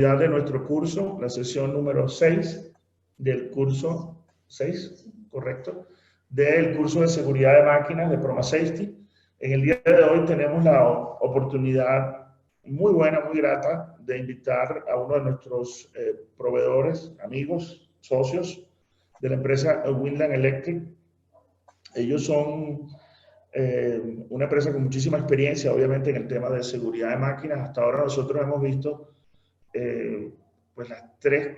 de nuestro curso, la sesión número 6 del curso 6, correcto, del curso de seguridad de máquinas de PromaSafety. En el día de hoy tenemos la oportunidad muy buena, muy grata de invitar a uno de nuestros proveedores, amigos, socios de la empresa Winland Electric. Ellos son una empresa con muchísima experiencia, obviamente, en el tema de seguridad de máquinas. Hasta ahora nosotros hemos visto pues las tres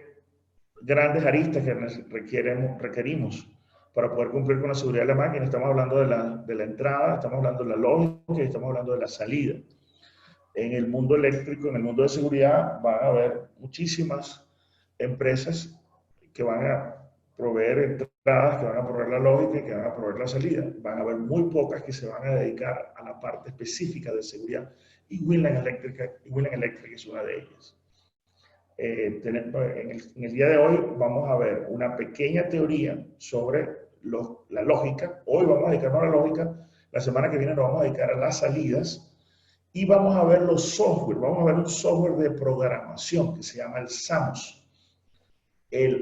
grandes aristas que requerimos para poder cumplir con la seguridad de la máquina. Estamos hablando de la entrada, estamos hablando de la lógica y estamos hablando de la salida. En el mundo eléctrico, en el mundo de seguridad, van a haber muchísimas empresas que van a proveer entradas, que van a proveer la lógica y que van a proveer la salida. Van a haber muy pocas que se van a dedicar a la parte específica de seguridad, y Winland Electric es una de ellas. En el día de hoy vamos a ver una pequeña teoría sobre la lógica. Hoy vamos a dedicarnos a la lógica, la semana que viene nos vamos a dedicar a las salidas, y vamos a ver los software. Vamos a ver un software de programación que se llama el SAMUS.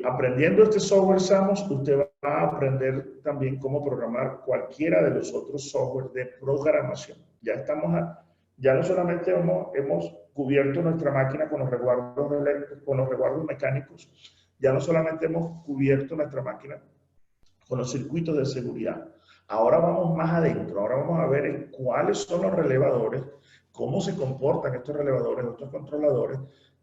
Aprendiendo este software SAMUS, usted va a aprender también cómo programar cualquiera de los otros software de programación. Ya no solamente hemos cubierto nuestra máquina con los resguardos eléctricos, con los resguardos mecánicos, ya no solamente hemos cubierto nuestra máquina con los circuitos de seguridad. Ahora vamos más adentro, ahora vamos a ver cuáles son los relevadores, cómo se comportan estos relevadores, estos controladores.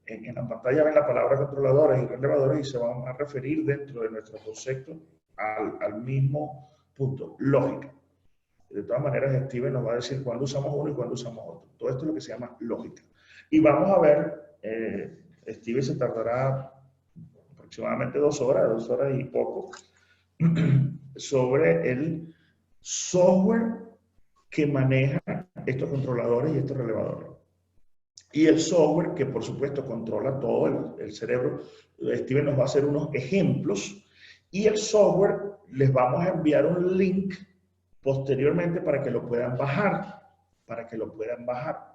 En la pantalla ven la palabra controladores y relevadores y se van a referir dentro de nuestro concepto al mismo punto, lógica. De todas maneras, Steven nos va a decir cuándo usamos uno y cuándo usamos otro. Todo esto es lo que se llama lógica. Y vamos a ver, Steven se tardará aproximadamente 2 horas y poco, sobre el software que maneja estos controladores y estos relevadores. Y el software que, por supuesto, controla todo el cerebro. Steven nos va a hacer unos ejemplos, y el software les vamos a enviar un link posteriormente para que lo puedan bajar.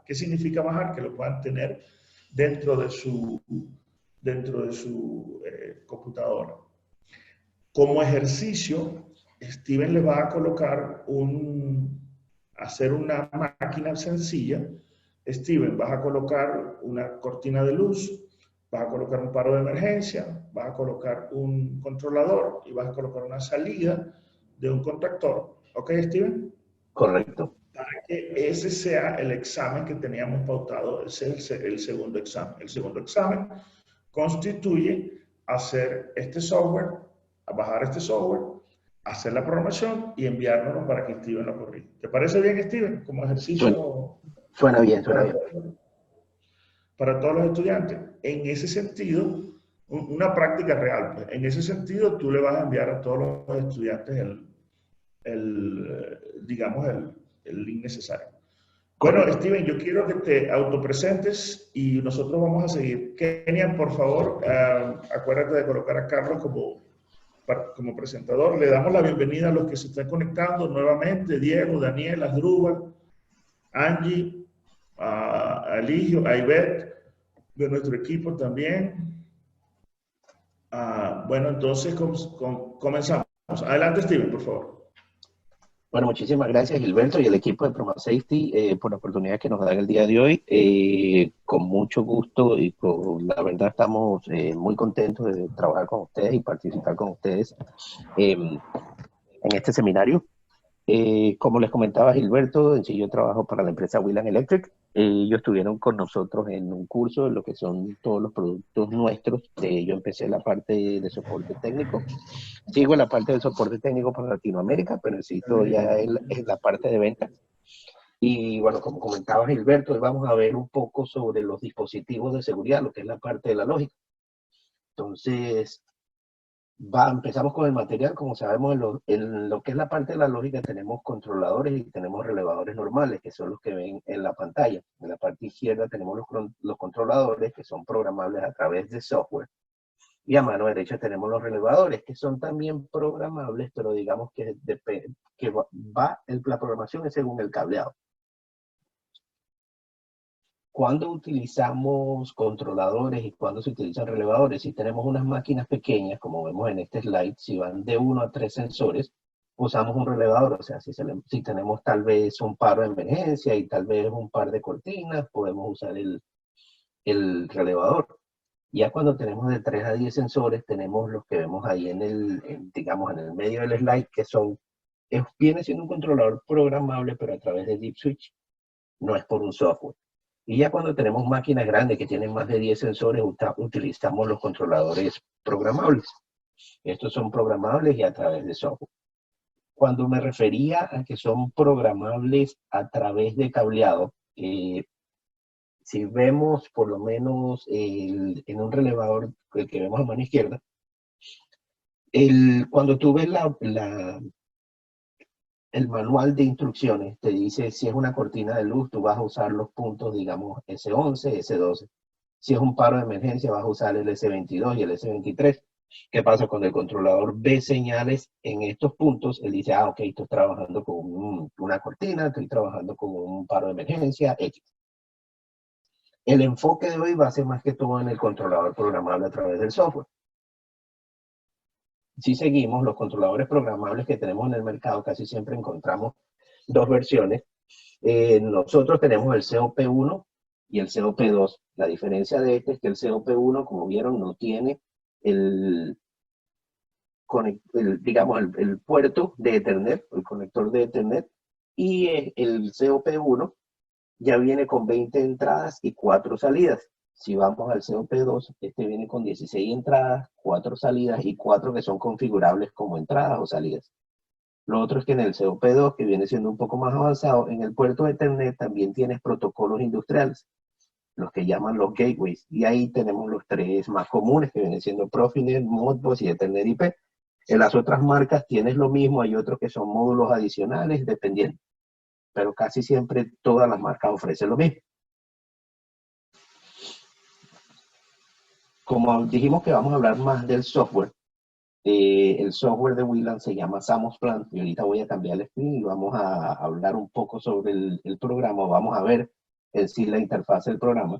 ¿Qué significa bajar? Que lo puedan tener dentro de su computadora. Como ejercicio, Steven les va a colocar hacer una máquina sencilla. Steven, vas a colocar una cortina de luz, vas a colocar un paro de emergencia, vas a colocar un controlador y vas a colocar una salida de un contactor. ¿Ok, Steven? Correcto. Para que ese sea el examen que teníamos pautado, ese es el segundo examen. El segundo examen constituye hacer este software, bajar este software, hacer la programación y enviárnoslo para que Steven lo corrija. ¿Te parece bien, Steven? Como ejercicio. Suena bien. Para todos los estudiantes. En ese sentido, una práctica real. Pues. En ese sentido, tú le vas a enviar a todos los estudiantes digamos, el link necesario. Bueno, Steven, yo quiero que te autopresentes y nosotros vamos a seguir. Kenia, por favor, acuérdate de colocar a Carlos como presentador. Le damos la bienvenida a los que se están conectando nuevamente: Diego, Daniel, Asdrúbal, Angie, a Eligio, a Ivette, de nuestro equipo también. Bueno, entonces comenzamos. Adelante, Steven, por favor. Bueno, muchísimas gracias, Gilberto, y el equipo de PromaSafety por la oportunidad que nos dan el día de hoy. Con mucho gusto y la verdad estamos muy contentos de trabajar con ustedes y participar con ustedes en este seminario. Como les comentaba Gilberto, en sí yo trabajo para la empresa Winland Electric. Ellos estuvieron con nosotros en un curso de lo que son todos los productos nuestros. Yo empecé la parte de soporte técnico. Sigo en la parte de soporte técnico para Latinoamérica, pero sí todavía es la parte de ventas. Y bueno, como comentaba Gilberto, vamos a ver un poco sobre los dispositivos de seguridad, lo que es la parte de la lógica. Entonces, empezamos con el material. Como sabemos, en lo que es la parte de la lógica tenemos controladores y tenemos relevadores normales, que son los que ven en la pantalla. En la parte izquierda tenemos los controladores, que son programables a través de software. Y a mano derecha tenemos los relevadores, que son también programables, pero digamos que la programación es según el cableado. ¿Cuándo utilizamos controladores y cuándo se utilizan relevadores? Si tenemos unas máquinas pequeñas, como vemos en este slide, si van de 1 a 3 sensores, usamos un relevador. O sea, si tenemos tal vez un paro de emergencia y tal vez un par de cortinas, podemos usar el relevador. Ya cuando tenemos de 3 a 10 sensores, tenemos los que vemos ahí digamos, en el medio del slide, que viene siendo un controlador programable, pero a través de Deep Switch, no es por un software. Y ya cuando tenemos máquinas grandes que tienen más de 10 sensores, utilizamos los controladores programables. Estos son programables y a través de software. Cuando me refería a que son programables a través de cableado, si vemos por lo menos en un relevador el que vemos a mano izquierda, cuando tú ves el manual de instrucciones, te dice si es una cortina de luz, tú vas a usar los puntos, digamos, S11, S12. Si es un paro de emergencia, vas a usar el S22 y el S23. ¿Qué pasa? Cuando el controlador ve señales en estos puntos, él dice, ok, estoy trabajando con una cortina, estoy trabajando con un paro de emergencia, X. El enfoque de hoy va a ser más que todo en el controlador programable a través del software. Si seguimos los controladores programables que tenemos en el mercado, casi siempre encontramos dos versiones. Nosotros tenemos el COP1 y el COP2. La diferencia de este es que el COP1, como vieron, no tiene digamos, el puerto de Ethernet, el conector de Ethernet, y el COP1 ya viene con 20 entradas y 4 salidas. Si vamos al COP2, este viene con 16 entradas, 4 salidas y 4 que son configurables como entradas o salidas. Lo otro es que en el COP2, que viene siendo un poco más avanzado, en el puerto de Ethernet también tienes protocolos industriales, los que llaman los gateways. Y ahí tenemos los tres más comunes, que vienen siendo Profinet, Modbus y Ethernet IP. En las otras marcas tienes lo mismo, hay otros que son módulos adicionales, dependiendo. Pero casi siempre todas las marcas ofrecen lo mismo. Como dijimos que vamos a hablar más del software, el software de Wieland se llama Samos Plan, y ahorita voy a cambiar el screen y vamos a hablar un poco sobre el programa, vamos a ver en sí la interfaz del programa.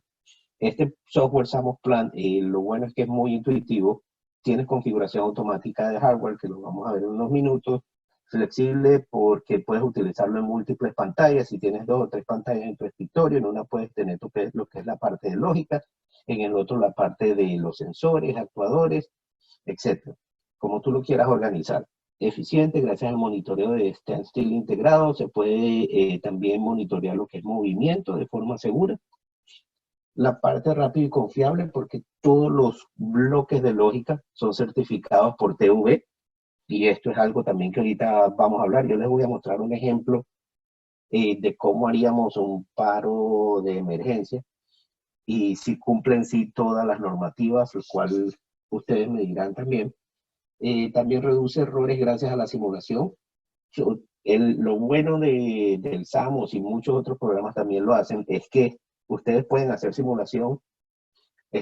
Este software Samos Plan, lo bueno es que es muy intuitivo, tiene configuración automática de hardware, que lo vamos a ver en unos minutos, flexible porque puedes utilizarlo en múltiples pantallas. Si tienes 2 o 3 pantallas en tu escritorio, en una puedes tener lo que es la parte de lógica, en el otro la parte de los sensores, actuadores, etcétera, como tú lo quieras organizar. Eficiente, gracias al monitoreo de standstill integrado, se puede también monitorear lo que es movimiento de forma segura. La parte rápida y confiable, porque todos los bloques de lógica son certificados por TV, y esto es algo también que ahorita vamos a hablar. Yo les voy a mostrar un ejemplo de cómo haríamos un paro de emergencia y si cumplen sí todas las normativas, lo cual ustedes me dirán también. También reduce errores gracias a la simulación. Lo bueno del SAMOS y muchos otros programas también lo hacen, es que ustedes pueden hacer simulación,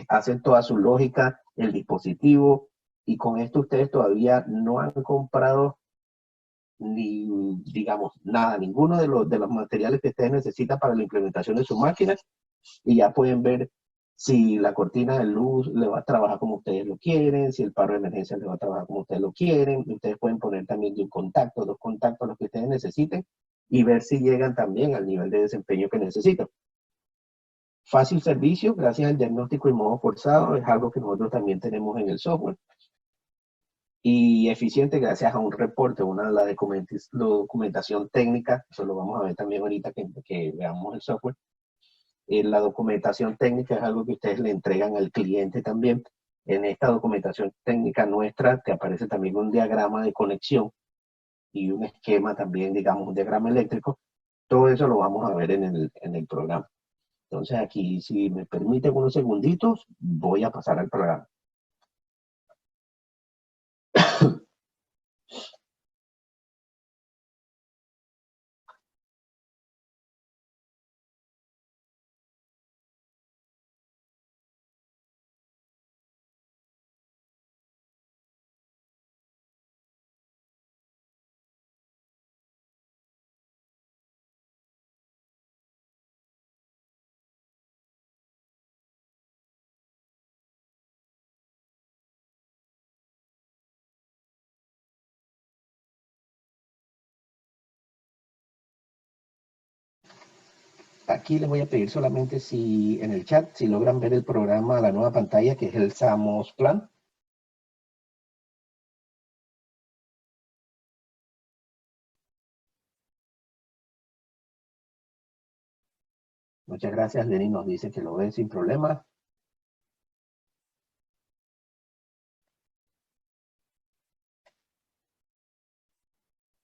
hacen toda su lógica, el dispositivo, y con esto ustedes todavía no han comprado ni, digamos, nada, ninguno de los materiales que ustedes necesitan para la implementación de sus máquinas, y ya pueden ver si la cortina de luz le va a trabajar como ustedes lo quieren, si el paro de emergencia le va a trabajar como ustedes lo quieren. Ustedes pueden poner también de un contacto, 2 contactos, los que ustedes necesiten, y ver si llegan también al nivel de desempeño que necesitan. Fácil servicio, gracias al diagnóstico y modo forzado, es algo que nosotros también tenemos en el software. Y eficiente gracias a un reporte, la documentación técnica, eso lo vamos a ver también ahorita que veamos el software. La documentación técnica es algo que ustedes le entregan al cliente también. En esta documentación técnica nuestra te aparece también un diagrama de conexión y un esquema también, digamos, un diagrama eléctrico. Todo eso lo vamos a ver en el programa. Entonces aquí, si me permiten unos segunditos, voy a pasar al programa. aquí les voy a pedir solamente si en el chat, si logran ver el programa, la nueva pantalla, que es el Samos Plan. Muchas gracias, Lenny nos dice que lo ve sin problema.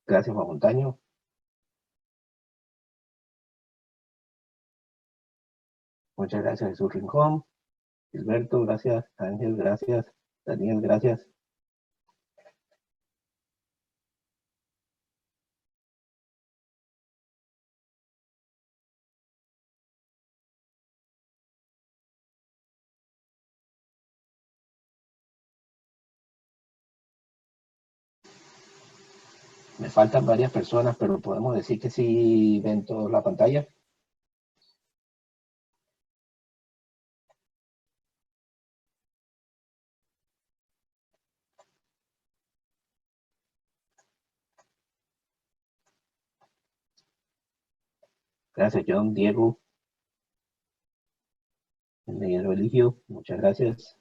Gracias, Juan Montaño. Muchas gracias, Jesús Rincón. Gilberto, gracias. Ángel, gracias. Daniel, gracias. Me faltan varias personas, pero podemos decir que sí ven toda la pantalla. Gracias, John, Diego. Diego Eligio, muchas gracias.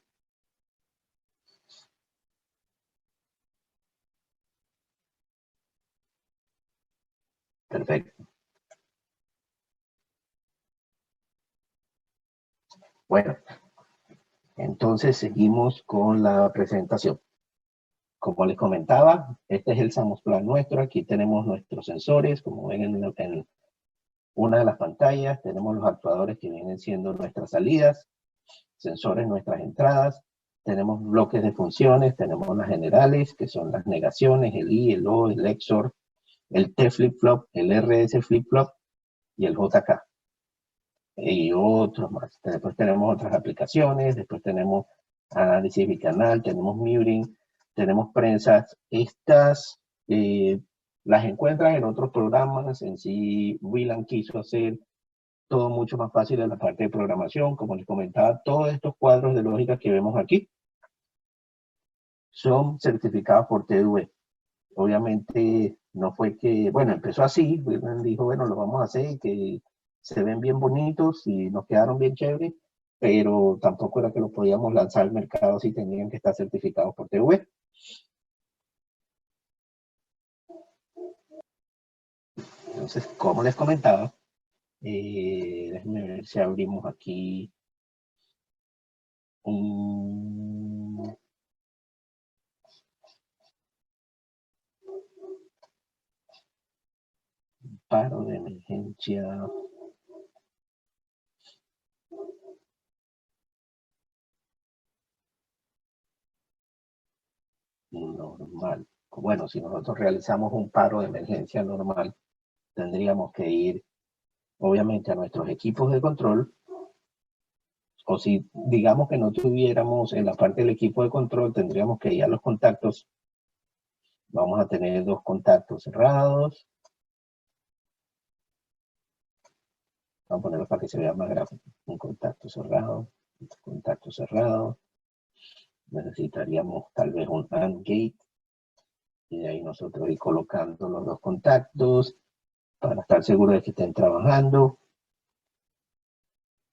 Perfecto. Bueno, entonces seguimos con la presentación. Como les comentaba, este es el Samos Plan nuestro. Aquí tenemos nuestros sensores, como ven en una de las pantallas. Tenemos los actuadores que vienen siendo nuestras salidas, sensores nuestras entradas. Tenemos bloques de funciones, tenemos las generales, que son las negaciones, el I, el O, el XOR, el T flip-flop, el RS flip-flop y el JK. Y otros más. Después tenemos otras aplicaciones, después tenemos análisis bicanal, tenemos muting, tenemos prensas. Estas las encuentran en otros programas. En sí, Wieland quiso hacer todo mucho más fácil en la parte de programación. Como les comentaba, todos estos cuadros de lógica que vemos aquí son certificados por TÜV. Obviamente no fue que, bueno, empezó así, Wieland dijo, bueno, lo vamos a hacer, que se ven bien bonitos y nos quedaron bien chéveres, pero tampoco era que lo podíamos lanzar al mercado si tenían que estar certificados por TÜV. Entonces, como les comentaba, déjenme ver si abrimos aquí un paro de emergencia. Normal. Bueno, si nosotros realizamos un paro de emergencia normal, tendríamos que ir, obviamente, a nuestros equipos de control, o si digamos que no tuviéramos en la parte del equipo de control, tendríamos que ir a los contactos. Vamos a tener dos contactos cerrados. Vamos a ponerlo para que se vea más gráfico. Un contacto cerrado, un contacto cerrado. Necesitaríamos tal vez un AND gate. Y de ahí nosotros ir colocando los dos contactos para estar seguros de que estén trabajando.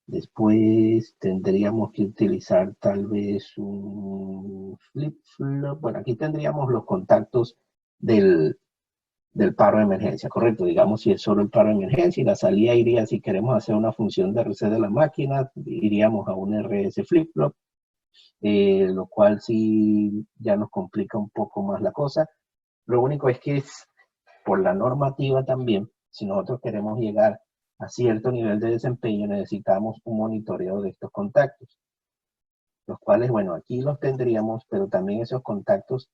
Después tendríamos que utilizar tal vez un flip-flop. Bueno, aquí tendríamos los contactos del paro de emergencia, correcto. Digamos, si es solo el paro de emergencia y la salida iría, si queremos hacer una función de reset de la máquina, iríamos a un RS flip-flop, lo cual sí ya nos complica un poco más la cosa. Lo único es que por la normativa también, si nosotros queremos llegar a cierto nivel de desempeño, necesitamos un monitoreo de estos contactos, los cuales, bueno, aquí los tendríamos, pero también esos contactos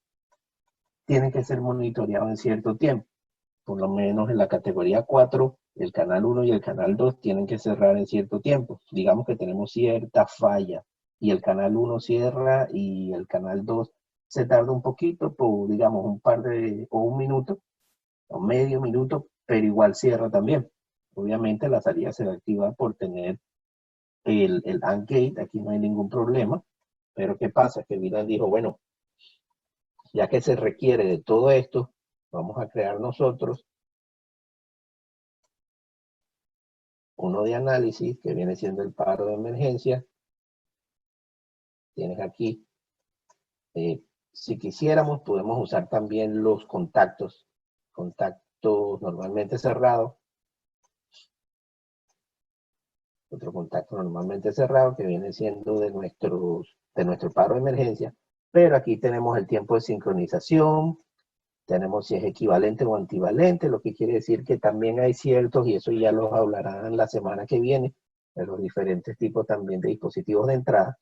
tienen que ser monitoreados en cierto tiempo. Por lo menos en la categoría 4, el canal 1 y el canal 2 tienen que cerrar en cierto tiempo. Digamos que tenemos cierta falla y el canal 1 cierra y el canal 2 se tarda un poquito, por, digamos, o un minuto, o medio minuto, pero igual cierra también. Obviamente la salida se va a activar por tener el AND gate, aquí no hay ningún problema, pero ¿qué pasa? Que Wieland dijo, bueno, ya que se requiere de todo esto, vamos a crear nosotros uno de análisis, que viene siendo el paro de emergencia. Tienes aquí, si quisiéramos, podemos usar también los contactos normalmente cerrados. Otro contacto normalmente cerrado que viene siendo de nuestro paro de emergencia. Pero aquí tenemos el tiempo de sincronización, tenemos si es equivalente o antivalente, lo que quiere decir que también hay ciertos, y eso ya los hablarán la semana que viene, de los diferentes tipos también de dispositivos de entrada.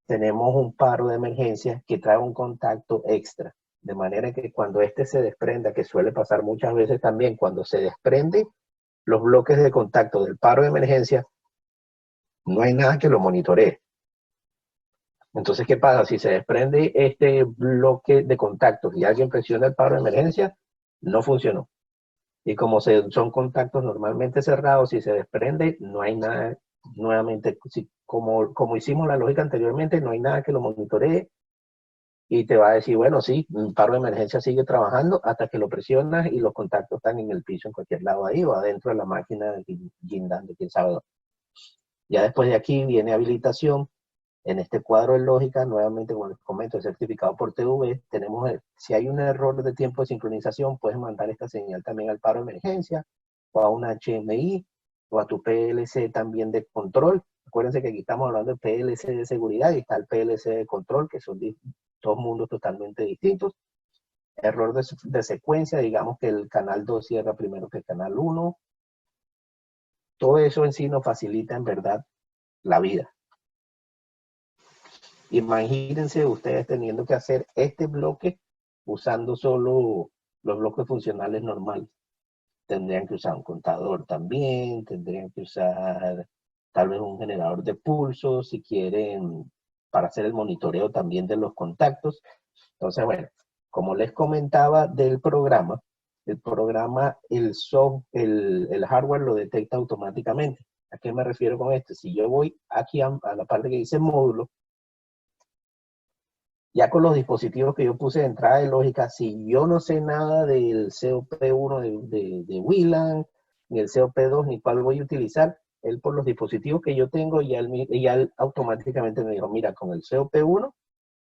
Tenemos un paro de emergencia que trae un contacto extra, de manera que cuando este se desprenda, que suele pasar muchas veces también, cuando se desprende los bloques de contacto del paro de emergencia, no hay nada que lo monitoree. Entonces, ¿qué pasa? Si se desprende este bloque de contactos y alguien presiona el paro de emergencia, no funcionó. Y como son contactos normalmente cerrados, si se desprende, no hay nada, nuevamente, como hicimos la lógica anteriormente, no hay nada que lo monitoree y te va a decir, bueno, sí, el paro de emergencia sigue trabajando hasta que lo presionas y los contactos están en el piso en cualquier lado ahí o adentro de la máquina guindando, quién sabe dónde. Ya después de aquí viene habilitación. En este cuadro de lógica, nuevamente, como les comento, el certificado por TV, tenemos, si hay un error de tiempo de sincronización, puedes mandar esta señal también al paro de emergencia, o a una HMI, o a tu PLC también de control. Acuérdense que aquí estamos hablando de PLC de seguridad y está el PLC de control, que son dos mundos totalmente distintos. Error de secuencia, digamos que el canal 2 cierra primero que el canal 1. Todo eso en sí nos facilita en verdad la vida. Imagínense ustedes teniendo que hacer este bloque usando solo los bloques funcionales normales. Tendrían que usar un contador también, tendrían que usar tal vez un generador de pulsos si quieren para hacer el monitoreo también de los contactos. Entonces, bueno, como les comentaba del programa, el hardware lo detecta automáticamente. ¿A qué me refiero con esto? Si yo voy aquí a la parte que dice módulo, ya con los dispositivos que yo puse de entrada de lógica, si yo no sé nada del COP1 de WLAN, ni el COP2, ni cuál voy a utilizar, él por los dispositivos que yo tengo, ya él automáticamente me dijo, mira, con el COP1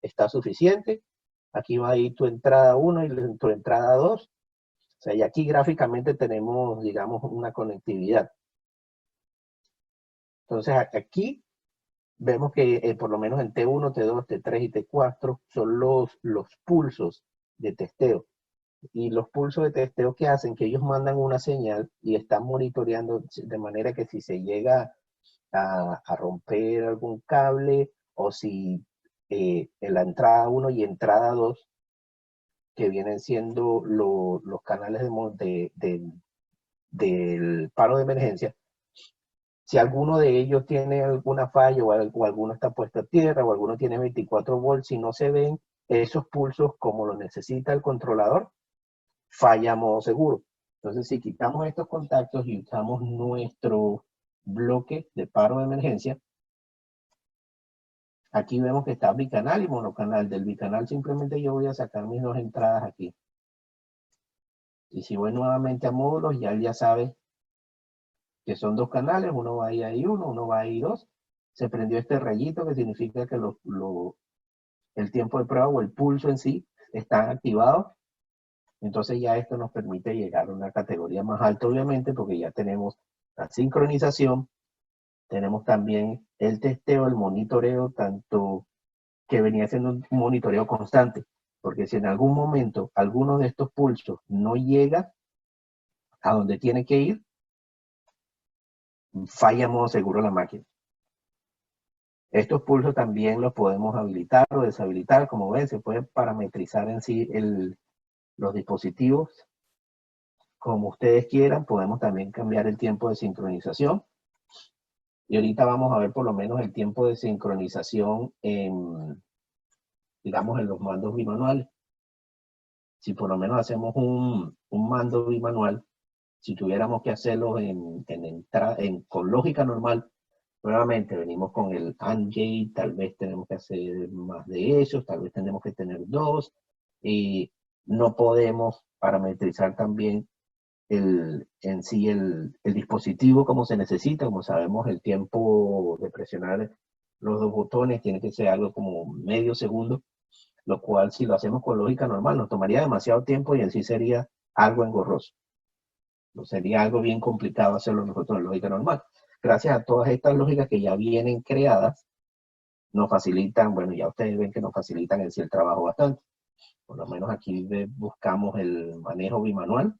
está suficiente, aquí va a ir tu entrada 1 y tu entrada 2. O sea, y aquí gráficamente tenemos, digamos, una conectividad. Entonces, aquí vemos que por lo menos en T1, T2, T3 y T4 son los pulsos de testeo. Y los pulsos de testeo que hacen, que ellos mandan una señal y están monitoreando de manera que si se llega a romper algún cable o si en la entrada 1 y entrada 2, que vienen siendo los canales del paro de emergencia, si alguno de ellos tiene alguna falla o alguno está puesto a tierra o alguno tiene 24 volts, si no se ven esos pulsos como lo necesita el controlador, falla a modo seguro. Entonces, si quitamos estos contactos y usamos nuestro bloque de paro de emergencia, aquí vemos que está bicanal y monocanal. Del bicanal simplemente yo voy a sacar mis dos entradas aquí. Y si voy nuevamente a módulos, ya él ya sabe que son dos canales, uno va ahí uno, uno va ahí dos. Se prendió este rayito que significa que el tiempo de prueba o el pulso en sí están activados. Entonces ya esto nos permite llegar a una categoría más alta, obviamente, porque ya tenemos la sincronización, tenemos también el testeo, el monitoreo, tanto que venía siendo un monitoreo constante, porque si en algún momento alguno de estos pulsos no llega a donde tiene que ir, falla modo seguro la máquina. Estos pulsos también los podemos habilitar o deshabilitar. Como ven, se puede parametrizar en sí los dispositivos como ustedes quieran. Podemos también cambiar el tiempo de sincronización. Y ahorita vamos a ver por lo menos el tiempo de sincronización digamos, en los mandos bimanuales. Si por lo menos hacemos un mando bimanual, si tuviéramos que hacerlo con lógica normal, nuevamente venimos con el AND gate, tal vez tenemos que hacer más de esos, tal vez tenemos que tener dos, y no podemos parametrizar también en sí el dispositivo como se necesita. Como sabemos, el tiempo de presionar los dos botones tiene que ser algo como medio segundo, lo cual si lo hacemos con lógica normal nos tomaría demasiado tiempo y en sí sería algo engorroso. No sería algo bien complicado hacerlo nosotros en lógica normal. Gracias a todas estas lógicas que ya vienen creadas, nos facilitan, bueno, ya ustedes ven que nos facilitan en sí el trabajo bastante. Por lo menos aquí buscamos el manejo bimanual.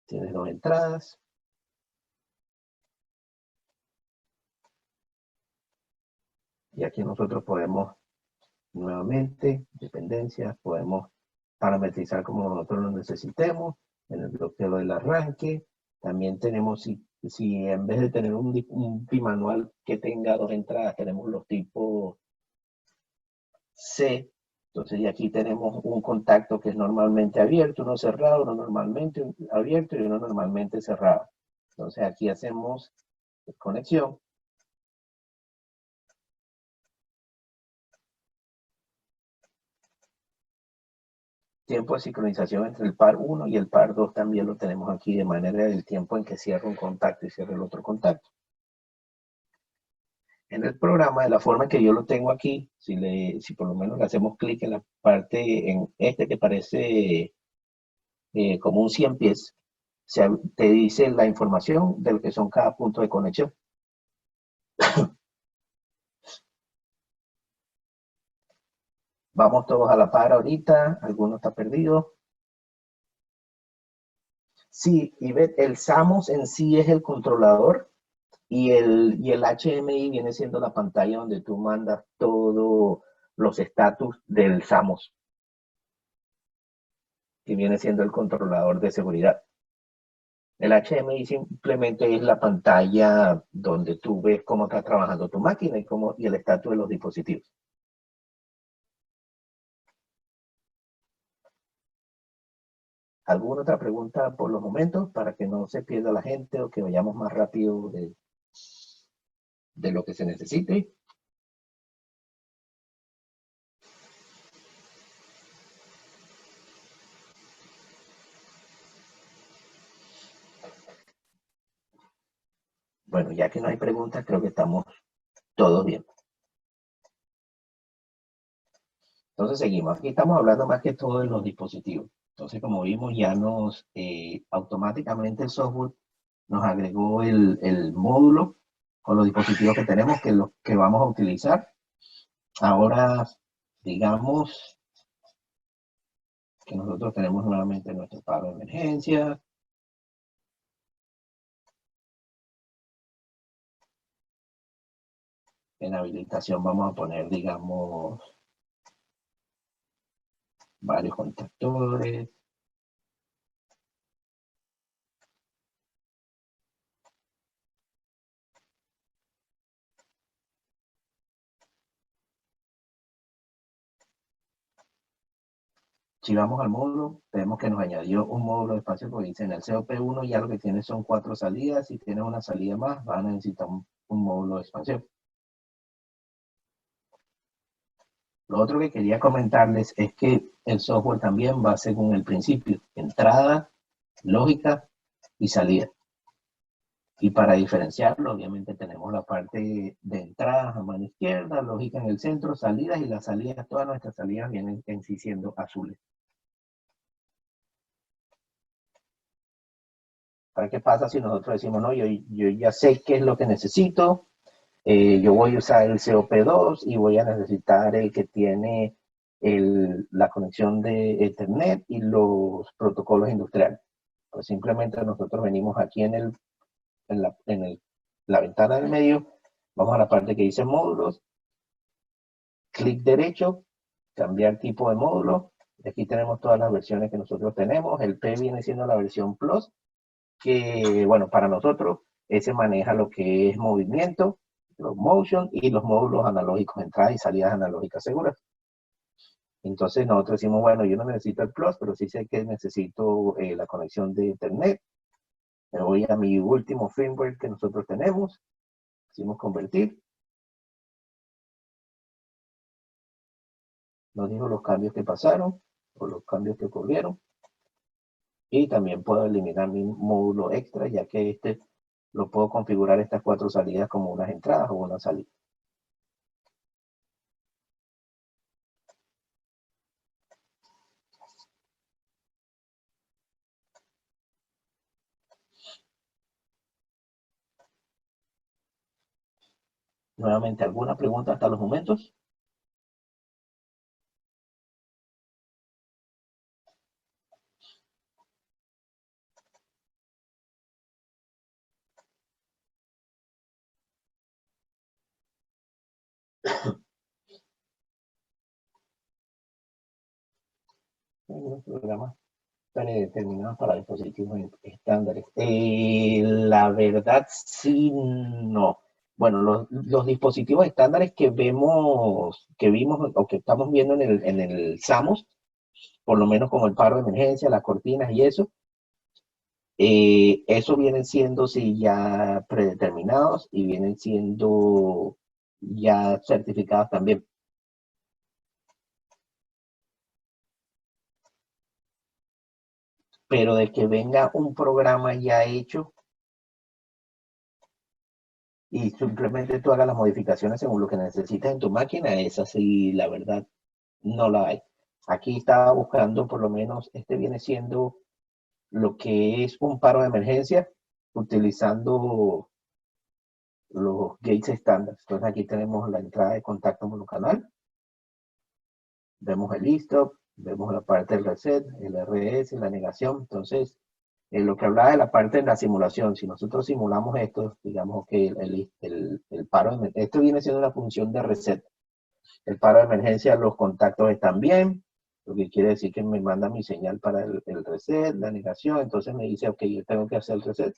Tienes dos entradas. Y aquí nosotros podemos, nuevamente, dependencias, podemos parametrizar como nosotros lo necesitemos. En el bloqueo del arranque. También tenemos, si en vez de tener un bimanual que tenga dos entradas, tenemos los tipos C. Entonces, y aquí tenemos un contacto que es normalmente abierto, uno cerrado, uno normalmente abierto y uno normalmente cerrado. Entonces, aquí hacemos conexión. Tiempo de sincronización entre el par 1 y el par 2 también lo tenemos aquí de manera del tiempo en que cierra un contacto y cierra el otro contacto. En el programa, de la forma en que yo lo tengo aquí, si por lo menos le hacemos clic en la parte, en este que parece como un 100 pies, te dice la información de lo que son cada punto de conexión. Vamos todos a la par ahorita, alguno está perdido. Sí, y ve, el SAMOS en sí es el controlador y el HMI viene siendo la pantalla donde tú mandas todos los estatus del SAMOS, que viene siendo el controlador de seguridad. El HMI simplemente es la pantalla donde tú ves cómo está trabajando tu máquina y el estatus de los dispositivos. ¿Alguna otra pregunta por los momentos para que no se pierda la gente o que vayamos más rápido de lo que se necesite? Bueno, ya que no hay preguntas, creo que estamos todos bien. Entonces seguimos. Aquí estamos hablando más que todo de los dispositivos. Entonces, como vimos, ya automáticamente el software nos agregó el módulo con los dispositivos que tenemos, que los que vamos a utilizar. Ahora, digamos que nosotros tenemos nuevamente nuestro paro de emergencia. En habilitación vamos a poner, digamos, varios contactores. Si vamos al módulo, vemos que nos añadió un módulo de espacio, porque dice en el COP1 ya lo que tiene son 4 salidas. Si tienes una salida más, van a necesitar un módulo de expansión. Lo otro que quería comentarles es que el software también va según el principio: entrada, lógica y salida. Y para diferenciarlo, obviamente tenemos la parte de entradas a mano izquierda, lógica en el centro, salidas, y las salidas, todas nuestras salidas vienen en sí siendo azules. ¿Para qué pasa si nosotros decimos, no, yo ya sé qué es lo que necesito, yo voy a usar el COP2 y voy a necesitar el que tiene la conexión de Ethernet y los protocolos industriales? Pues simplemente nosotros venimos aquí en la ventana del medio, vamos a la parte que dice módulos, clic derecho, cambiar tipo de módulo. Aquí tenemos todas las versiones que nosotros tenemos. El P viene siendo la versión Plus, que, bueno, para nosotros ese maneja lo que es movimiento, los motion y los módulos analógicos, entradas y salidas analógicas seguras. Entonces nosotros decimos, bueno, yo no necesito el Plus, pero sí sé que necesito la conexión de Internet. Me voy a mi último firmware que nosotros tenemos. Decimos convertir. Nos dijo los cambios que pasaron o los cambios que ocurrieron. Y también puedo eliminar mi módulo extra, ya que este lo puedo configurar estas 4 salidas como unas entradas o una salida. Nuevamente, ¿alguna pregunta hasta los momentos? Algunos programas predeterminados para dispositivos estándares. La verdad, sí, no. Bueno, los dispositivos estándares que vimos o que estamos viendo en el SAMUS, por lo menos como el paro de emergencia, las cortinas y eso vienen siendo sí ya predeterminados y vienen siendo ya certificados también. Pero de que venga un programa ya hecho y simplemente tú hagas las modificaciones según lo que necesitas en tu máquina, esa sí, la verdad, no la hay. Aquí estaba buscando, por lo menos, este viene siendo lo que es un paro de emergencia utilizando los gates estándar. Entonces aquí tenemos la entrada de contacto monocanal, vemos el stop, vemos la parte del reset, el RS, la negación. Entonces, en lo que hablaba de la parte de la simulación, si nosotros simulamos esto, digamos que el paro, esto viene siendo una función de reset. El paro de emergencia, los contactos están bien, lo que quiere decir que me manda mi señal para el reset, la negación, entonces me dice, ok, yo tengo que hacer el reset.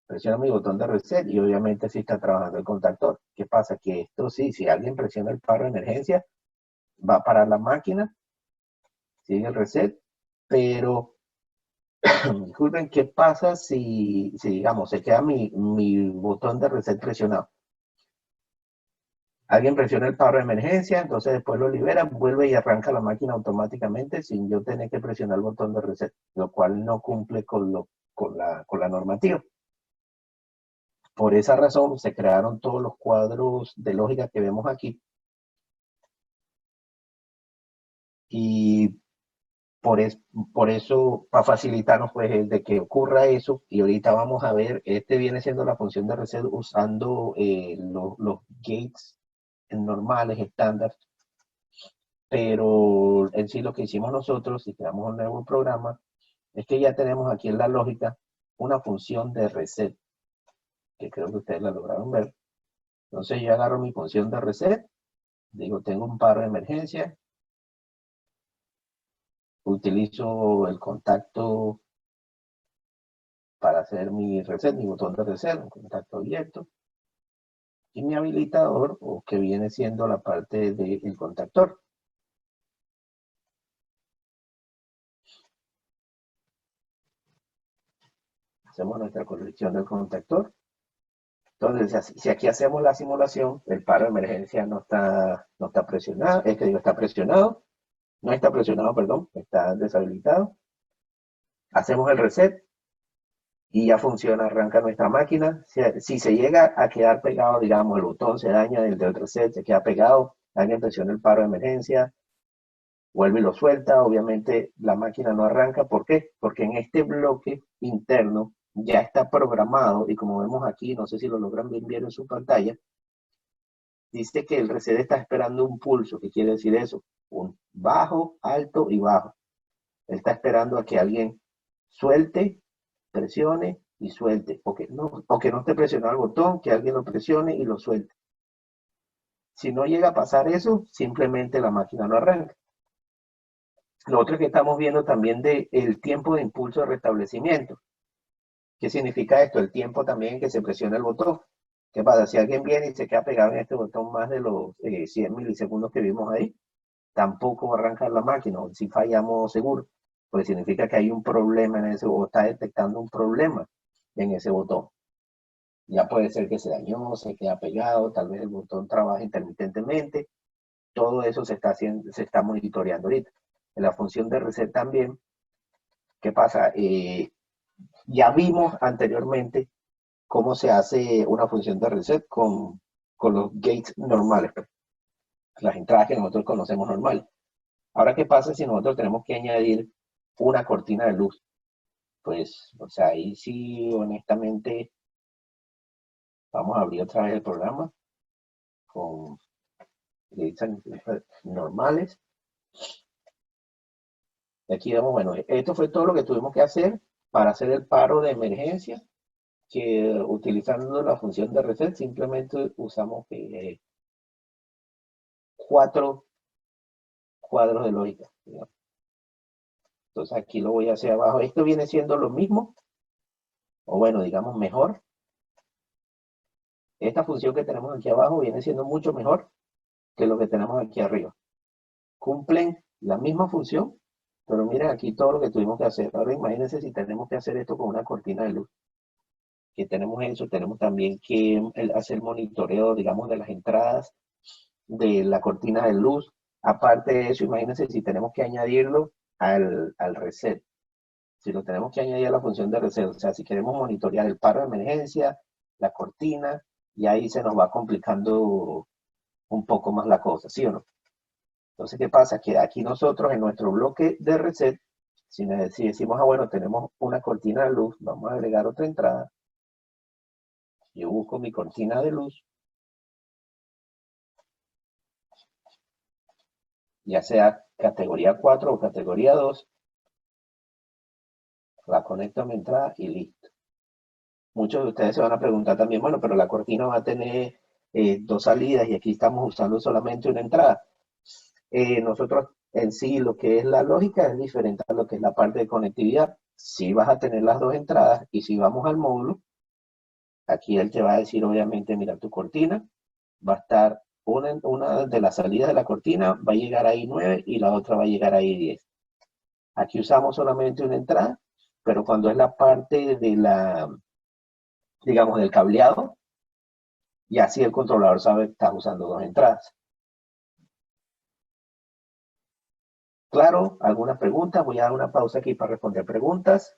Presiono mi botón de reset y obviamente sí está trabajando el contactor. ¿Qué pasa? Que esto sí, si alguien presiona el paro de emergencia, va a parar la máquina, sigue el reset, pero disculpen, ¿qué pasa si digamos, se queda mi botón de reset presionado? Alguien presiona el paro de emergencia, entonces después lo libera, vuelve y arranca la máquina automáticamente sin yo tener que presionar el botón de reset, lo cual no cumple con la normativa. Por esa razón se crearon todos los cuadros de lógica que vemos aquí. Y por eso, para facilitarnos pues de que ocurra eso, y ahorita vamos a ver, este viene siendo la función de reset usando los gates normales, estándar, pero en sí lo que hicimos nosotros, si creamos un nuevo programa, es que ya tenemos aquí en la lógica una función de reset, que creo que ustedes la lograron ver. Entonces yo agarro mi función de reset, digo, tengo un paro de emergencia, utilizo el contacto para hacer mi reset, mi botón de reset, un contacto abierto, y mi habilitador, o que viene siendo la parte del contactor. Hacemos nuestra conexión del contactor. Entonces, si aquí hacemos la simulación, el paro de emergencia no está presionado, es que digo, está presionado, no está presionado, perdón, está deshabilitado. Hacemos el reset y ya funciona, arranca nuestra máquina. Si se llega a quedar pegado, digamos, el botón se daña del reset, se queda pegado, alguien presiona el paro de emergencia, vuelve y lo suelta, obviamente la máquina no arranca. ¿Por qué? Porque en este bloque interno ya está programado y como vemos aquí, no sé si lo logran ver bien en su pantalla, dice que el reset está esperando un pulso. ¿Qué quiere decir eso? Un bajo, alto y bajo. Él está esperando a que alguien suelte, presione y suelte. O que no esté presionado el botón, que alguien lo presione y lo suelte. Si no llega a pasar eso, simplemente la máquina no arranca. Lo otro es que estamos viendo también el tiempo de impulso de restablecimiento. ¿Qué significa esto? El tiempo también que se presiona el botón. ¿Qué pasa? Si alguien viene y se queda pegado en este botón más de los 100 milisegundos que vimos ahí, tampoco va a arrancar la máquina, o si fallamos seguro, pues significa que hay un problema en ese, o está detectando un problema en ese botón. Ya puede ser que se dañó, se queda pegado, tal vez el botón trabaja intermitentemente. Todo eso se está monitoreando ahorita. En la función de reset también, ¿Qué pasa? Ya vimos anteriormente cómo se hace una función de reset con los gates normales, pues, las entradas que nosotros conocemos normales. Ahora, ¿qué pasa si nosotros tenemos que añadir una cortina de luz? Pues, o sea, ahí sí, honestamente, vamos a abrir otra vez el programa con gates normales. Y aquí vemos, bueno, esto fue todo lo que tuvimos que hacer para hacer el paro de emergencia, que utilizando la función de reset simplemente usamos 4 cuadros de lógica, digamos. Entonces aquí lo voy hacia abajo. Esto viene siendo lo mismo, o bueno, digamos mejor. Esta función que tenemos aquí abajo viene siendo mucho mejor que lo que tenemos aquí arriba. Cumplen la misma función, pero miren aquí todo lo que tuvimos que hacer. Ahora imagínense si tenemos que hacer esto con una cortina de luz. Que tenemos eso, tenemos también que hacer monitoreo, digamos, de las entradas de la cortina de luz. Aparte de eso, imagínense si tenemos que añadirlo al reset. Si lo tenemos que añadir a la función de reset, o sea, si queremos monitorear el paro de emergencia, la cortina, y ahí se nos va complicando un poco más la cosa, ¿sí o no? Entonces, ¿qué pasa? Que aquí nosotros en nuestro bloque de reset, si decimos, bueno, tenemos una cortina de luz, vamos a agregar otra entrada. Yo busco mi cortina de luz, ya sea categoría 4 o categoría 2, la conecto a mi entrada y listo. Muchos de ustedes se van a preguntar también, bueno, pero la cortina va a tener 2 salidas y aquí estamos usando solamente una entrada. Nosotros en sí lo que es la lógica es diferente a lo que es la parte de conectividad. Si vas a tener las 2 entradas y si vamos al módulo, aquí él te va a decir obviamente, mira, tu cortina va a estar una de las salidas de la cortina va a llegar ahí 9 y la otra va a llegar ahí 10. Aquí usamos solamente una entrada, pero cuando es la parte de la, digamos, del cableado, y así el controlador sabe que estás usando 2 entradas. Claro, algunas preguntas. Voy a dar una pausa aquí para responder preguntas.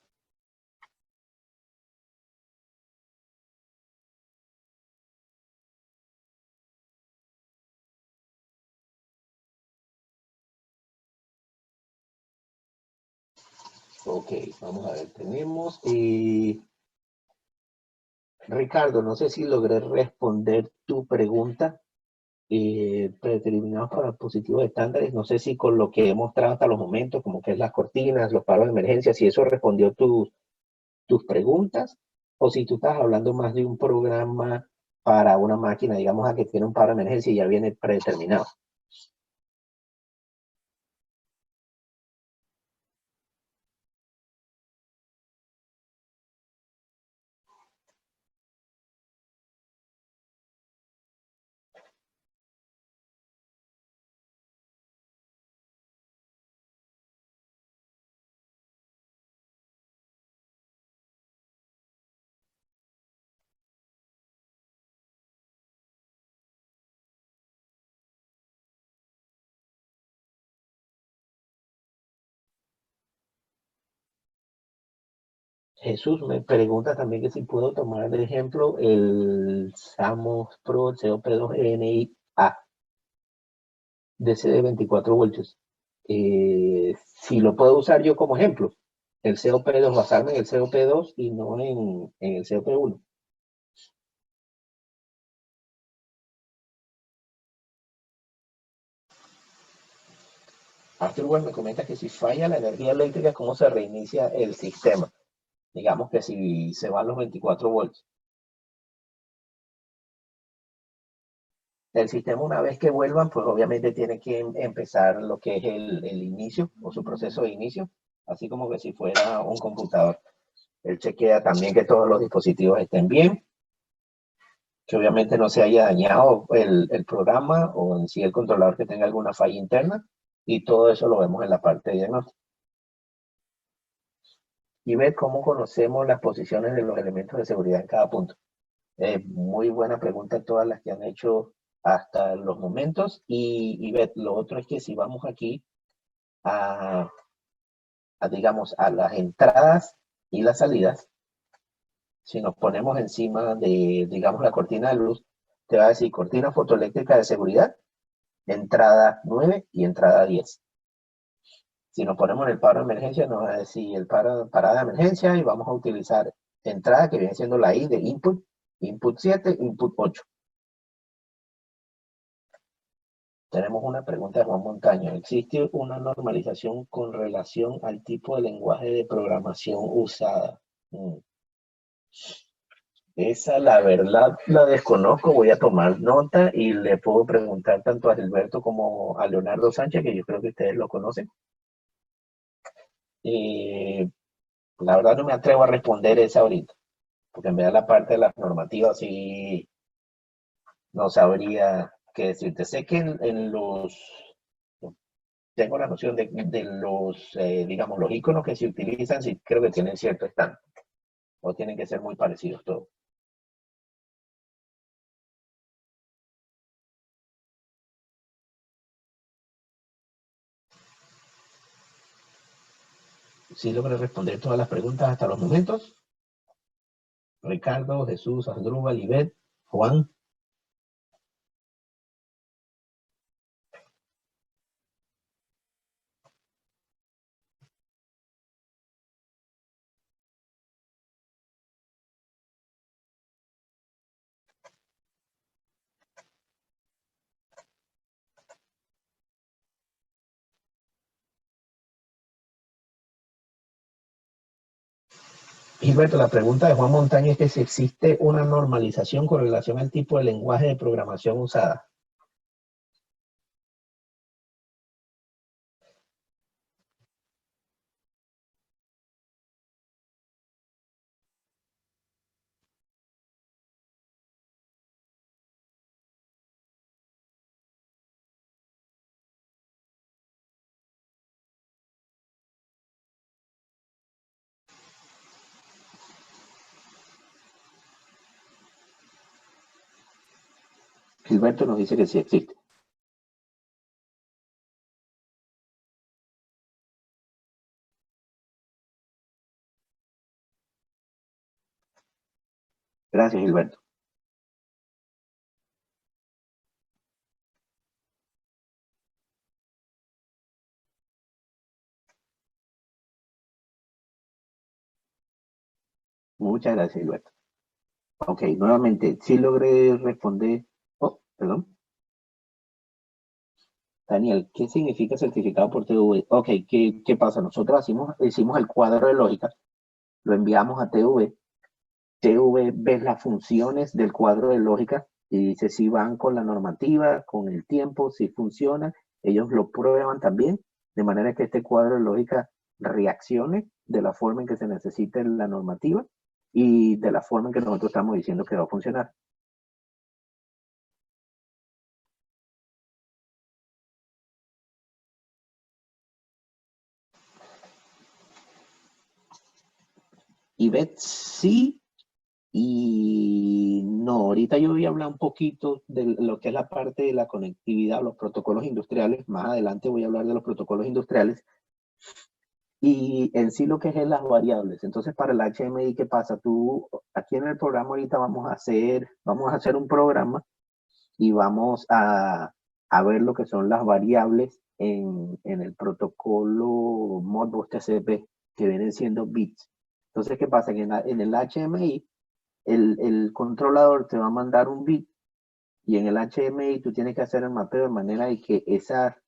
Ok, vamos a ver, tenemos... Ricardo, no sé si logré responder tu pregunta. Predeterminados para dispositivos estándares, no sé si con lo que he mostrado hasta los momentos, como que es las cortinas, los paros de emergencia, si eso respondió tus preguntas, o si tú estás hablando más de un programa para una máquina, digamos, a que tiene un paro de emergencia y ya viene predeterminado. Jesús me pregunta también que si puedo tomar de ejemplo el Samos Pro COP2NI-A DC de 24 voltios. Si lo puedo usar yo como ejemplo, el COP2, basarme en el COP2 y no en el COP1. Arthur me comenta que si falla la energía eléctrica, ¿cómo se reinicia el sistema? Digamos que si se van los 24 voltios. El sistema una vez que vuelvan, pues obviamente tiene que empezar lo que es el inicio o su proceso de inicio, así como que si fuera un computador. Él chequea también que todos los dispositivos estén bien, que obviamente no se haya dañado el programa o en sí el controlador que tenga alguna falla interna, y todo eso lo vemos en la parte de diagnóstico. Y ver cómo conocemos las posiciones de los elementos de seguridad en cada punto. Muy buena pregunta todas las que han hecho hasta los momentos. Y ver, lo otro es que si vamos aquí a digamos, a las entradas y las salidas, si nos ponemos encima de, digamos, la cortina de luz, te va a decir cortina fotoeléctrica de seguridad, entrada 9 y entrada 10. Si nos ponemos en el paro de emergencia, nos va a decir el parada de emergencia y vamos a utilizar entrada que viene siendo la I de input, input 7, input 8. Tenemos una pregunta de Juan Montaño. ¿Existe una normalización con relación al tipo de lenguaje de programación usada? Esa, la verdad, la desconozco. Voy a tomar nota y le puedo preguntar tanto a Gilberto como a Leonardo Sánchez, que yo creo que ustedes lo conocen. Y la verdad no me atrevo a responder esa ahorita, porque en vez de la parte de las normativas sí no sabría qué decirte. Sé que en los tengo la noción de los, digamos, los iconos que se utilizan, sí creo que tienen cierto estándar, o tienen que ser muy parecidos todos. Sí logré responder todas las preguntas hasta los momentos. Ricardo, Jesús, Andrúbal, Ivette, Juan. Gilberto, la pregunta de Juan Montaño es que si existe una normalización con relación al tipo de lenguaje de programación usada. Gilberto nos dice que sí existe. Gracias, Gilberto. Muchas gracias, Gilberto. Ok, nuevamente, sí logré responder. Oh, perdón. Daniel, ¿qué significa certificado por TV? Ok, ¿qué pasa? Nosotros hicimos el cuadro de lógica, lo enviamos a TV. TV ve las funciones del cuadro de lógica y dice si van con la normativa, con el tiempo, si funcionan. Ellos lo prueban también, de manera que este cuadro de lógica reaccione de la forma en que se necesite la normativa y de la forma en que nosotros estamos diciendo que va a funcionar. Y ves sí y no. Ahorita yo voy a hablar un poquito de lo que es la parte de la conectividad, los protocolos industriales. Más adelante voy a hablar de los protocolos industriales. Y en sí lo que es las variables. Entonces, para el HMI, ¿qué pasa? Tú, aquí en el programa ahorita vamos a hacer un programa y vamos a ver lo que son las variables en el protocolo Modbus TCP, que vienen siendo bits. Entonces, ¿qué pasa? Que en el HMI, el controlador te va a mandar un bit y en el HMI tú tienes que hacer el mapeo de manera de que esa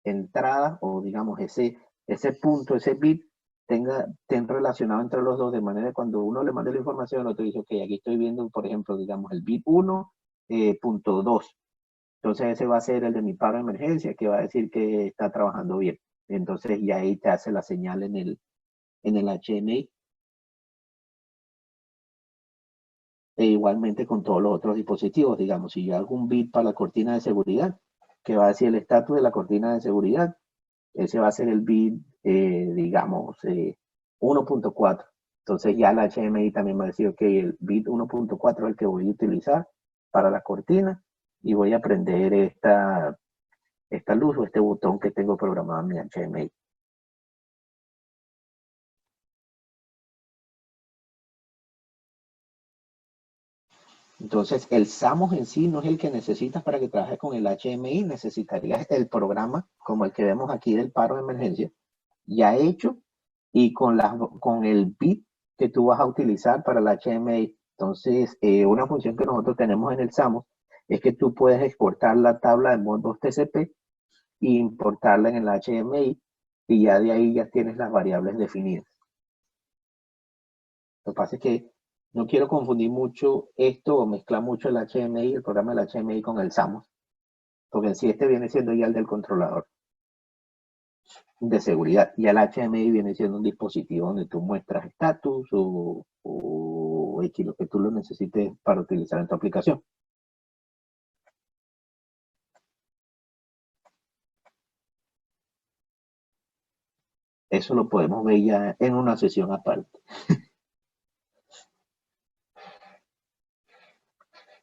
entrada o digamos ese punto, ese bit, estén relacionado entre los dos de manera que cuando uno le mande la información, el otro dice, ok, aquí estoy viendo, por ejemplo, digamos el bit 1, punto 2. Entonces ese va a ser el de mi paro de emergencia que va a decir que está trabajando bien. Entonces y ahí te hace la señal en el HMI. E igualmente con todos los otros dispositivos, digamos, si yo hago un bit para la cortina de seguridad, que va a decir el estatus de la cortina de seguridad, ese va a ser el bit, digamos, 1.4. Entonces ya la HMI también va a decir, ok, el bit 1.4 es el que voy a utilizar para la cortina y voy a prender esta luz o este botón que tengo programado en mi HMI. Entonces, el SAMOS en sí no es el que necesitas para que trabajes con el HMI, necesitarías el programa como el que vemos aquí del paro de emergencia, ya hecho y con el bit que tú vas a utilizar para el HMI. Entonces, una función que nosotros tenemos en el SAMOS es que tú puedes exportar la tabla de Modbus TCP e importarla en el HMI y ya de ahí ya tienes las variables definidas. Lo que pasa es que no quiero confundir mucho esto o mezclar mucho el HMI, el programa del HMI con el SAMOS, porque en sí este viene siendo ya el del controlador de seguridad y el HMI viene siendo un dispositivo donde tú muestras estatus o X, lo que tú lo necesites para utilizar en tu aplicación. Eso lo podemos ver ya en una sesión aparte.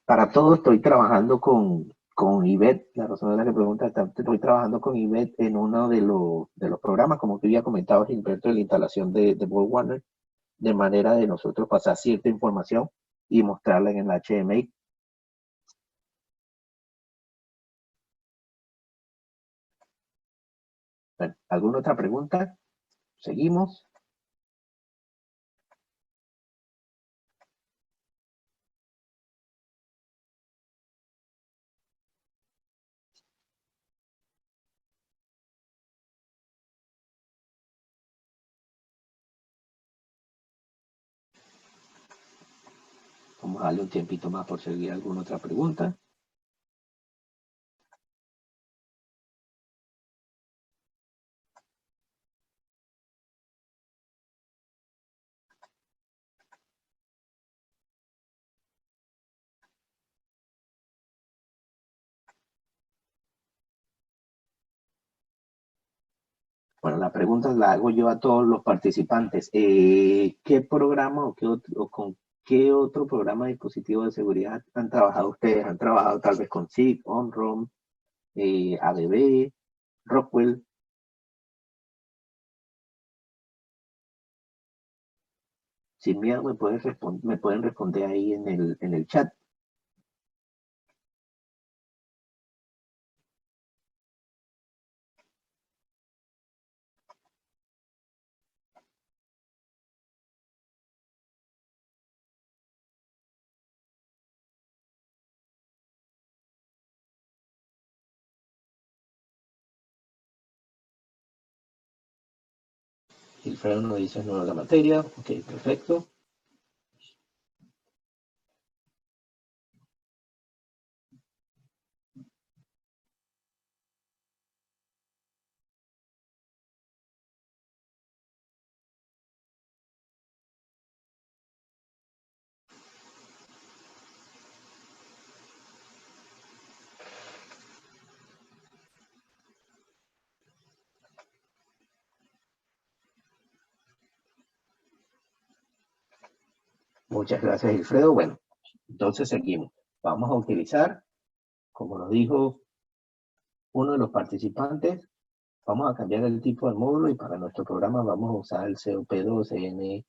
Para todo estoy trabajando con IBET, la razón de la que pregunta, estoy trabajando con IBET en uno de los programas, como tú ya comentabas, Gilberto, de la instalación de BullWarner, de manera de nosotros pasar cierta información y mostrarla en el HMI. Bueno, ¿alguna otra pregunta? Seguimos. Vamos a darle un tiempito más por seguir alguna otra pregunta. Bueno, la pregunta la hago yo a todos los participantes. ¿Qué programa o con qué otro programa de dispositivo de seguridad han trabajado ustedes? ¿Han trabajado tal vez con SIG, OnROM, ADB, Rockwell? Sin miedo me pueden responder ahí en el chat. Gilfredo nos dice no la materia. Ok, perfecto. Muchas gracias, Gilfredo. Bueno, entonces seguimos. Vamos a utilizar, como nos dijo uno de los participantes, vamos a cambiar el tipo de módulo y para nuestro programa vamos a usar el COP2NI.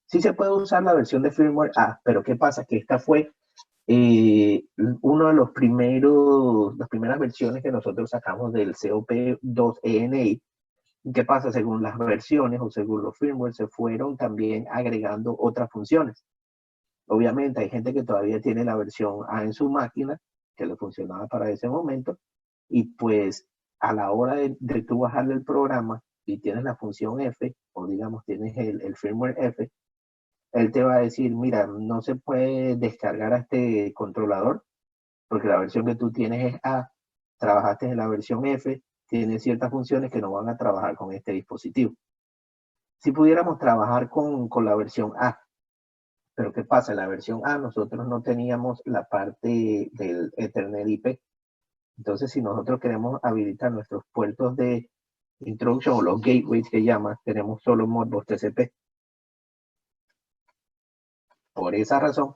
Sí se puede usar la versión de firmware A, pero ¿qué pasa? Que esta fue uno de las primeras versiones que nosotros sacamos del COP2NI. ¿Qué pasa? Según las versiones o según los firmware se fueron también agregando otras funciones. Obviamente hay gente que todavía tiene la versión A en su máquina, que le funcionaba para ese momento, y pues a la hora de tú bajarle el programa y tienes la función F, o digamos tienes el firmware F, él te va a decir, mira, no se puede descargar a este controlador, porque la versión que tú tienes es A, trabajaste en la versión F, tiene ciertas funciones que no van a trabajar con este dispositivo. Si pudiéramos trabajar con la versión A, pero ¿qué pasa? En la versión A nosotros no teníamos la parte del Ethernet IP. Entonces, si nosotros queremos habilitar nuestros puertos de introducción o los gateways que llaman, tenemos solo Modbus TCP. Por esa razón,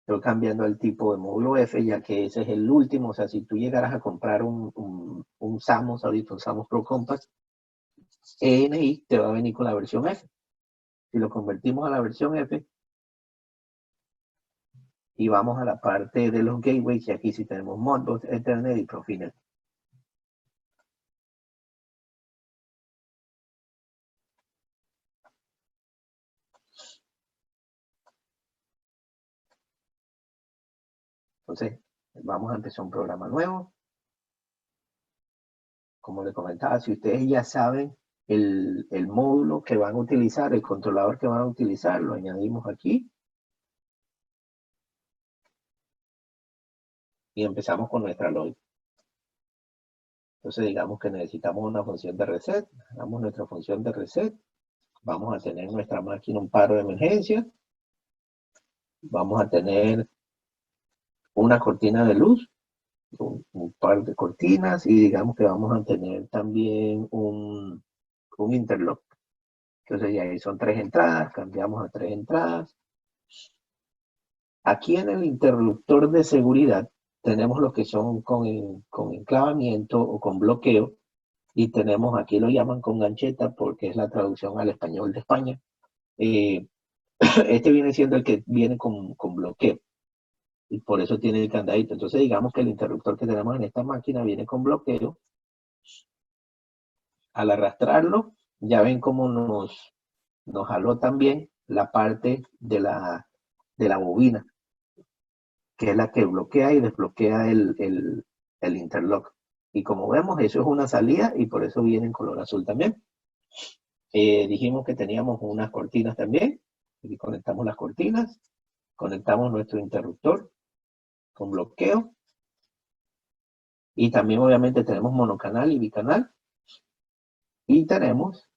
estoy cambiando el tipo de módulo F, ya que ese es el último. O sea, si tú llegaras a comprar un SAMOS, ahorita un SAMOS Pro Compact, ENI te va a venir con la versión F. Si lo convertimos a la versión F, y vamos a la parte de los gateways, y aquí sí tenemos Modbus, Ethernet y Profinet. Entonces, vamos a empezar un programa nuevo. Como les comentaba, si ustedes ya saben el módulo que van a utilizar, el controlador que van a utilizar, lo añadimos aquí. Y empezamos con nuestra lógica. Entonces digamos que necesitamos una función de reset. Hagamos nuestra función de reset. Vamos a tener nuestra máquina un paro de emergencia. Vamos a tener una cortina de luz, un par de cortinas, y digamos que vamos a tener también un interlock. Entonces ya ahí son 3 entradas, cambiamos a 3 entradas. Aquí en el interruptor de seguridad tenemos los que son con enclavamiento o con bloqueo, y tenemos, aquí lo llaman con gancheta porque es la traducción al español de España. Este viene siendo el que viene con bloqueo, y por eso tiene el candadito. Entonces digamos que el interruptor que tenemos en esta máquina viene con bloqueo. Al arrastrarlo, ya ven cómo nos jaló también la parte de la bobina, que es la que bloquea y desbloquea el interlock. Y como vemos, eso es una salida, y por eso viene en color azul también. Dijimos que teníamos unas cortinas también. Aquí conectamos las cortinas. Conectamos nuestro interruptor con bloqueo. Y también obviamente tenemos monocanal y bicanal. Y tenemos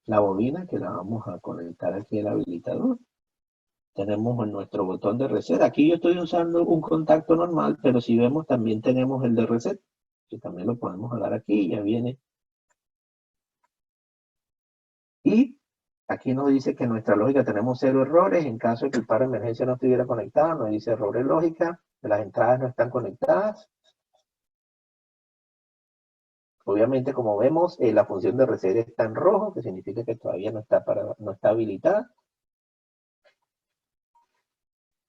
la bobina, que la vamos a conectar aquí al habilitador. Tenemos nuestro botón de reset. Aquí yo estoy usando un contacto normal, pero si vemos también tenemos el de reset, que también lo podemos jalar aquí, ya viene. Y aquí nos dice que en nuestra lógica tenemos 0 errores. En caso de que el paro de emergencia no estuviera conectado, nos dice error en lógica, que las entradas no están conectadas. Obviamente, como vemos, la función de reset está en rojo, que significa que todavía no está habilitada.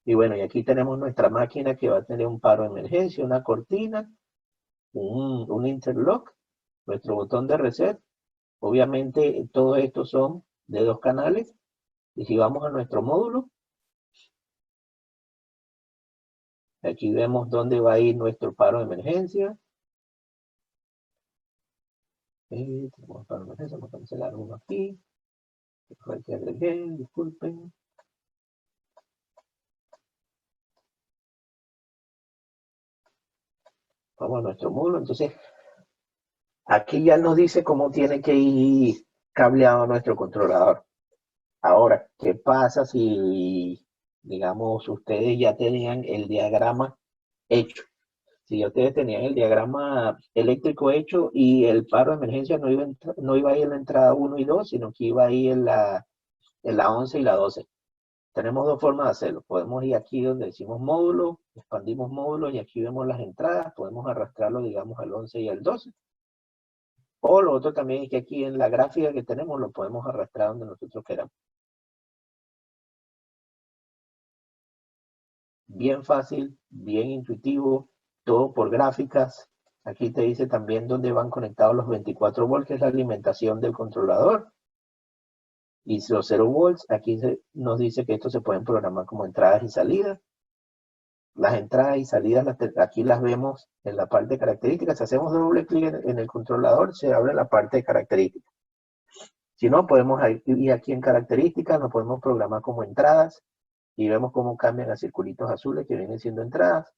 Y bueno, y aquí tenemos nuestra máquina que va a tener un paro de emergencia, una cortina, un interlock, nuestro botón de reset. Obviamente, todo esto son de 2 canales. Y si vamos a nuestro módulo, aquí vemos dónde va a ir nuestro paro de emergencia. Tenemos paro de emergencia, vamos a cancelar uno aquí. Fue que agregué, disculpen. Vamos a nuestro módulo. Entonces, aquí ya nos dice cómo tiene que ir cableado nuestro controlador. Ahora, ¿qué pasa si, digamos, ustedes ya tenían el diagrama hecho? Si ustedes tenían el diagrama eléctrico hecho y el paro de emergencia no iba a ir en la entrada 1 y 2, sino que iba a ir en la 11 y la 12. Tenemos 2 formas de hacerlo. Podemos ir aquí donde decimos módulo, expandimos módulo, y aquí vemos las entradas. Podemos arrastrarlo, digamos, al 11 y al 12. O lo otro también es que aquí en la gráfica que tenemos lo podemos arrastrar donde nosotros queramos. Bien fácil, bien intuitivo, todo por gráficas. Aquí te dice también dónde van conectados los 24 volts, que es la alimentación del controlador. Y los 0 volts, aquí nos dice que esto se pueden programar como entradas y salidas. Las entradas y salidas, aquí las vemos en la parte de características. Si hacemos doble clic en el controlador, se abre la parte de características. Si no, podemos ir aquí en características, nos podemos programar como entradas, y vemos cómo cambian a circulitos azules, que vienen siendo entradas.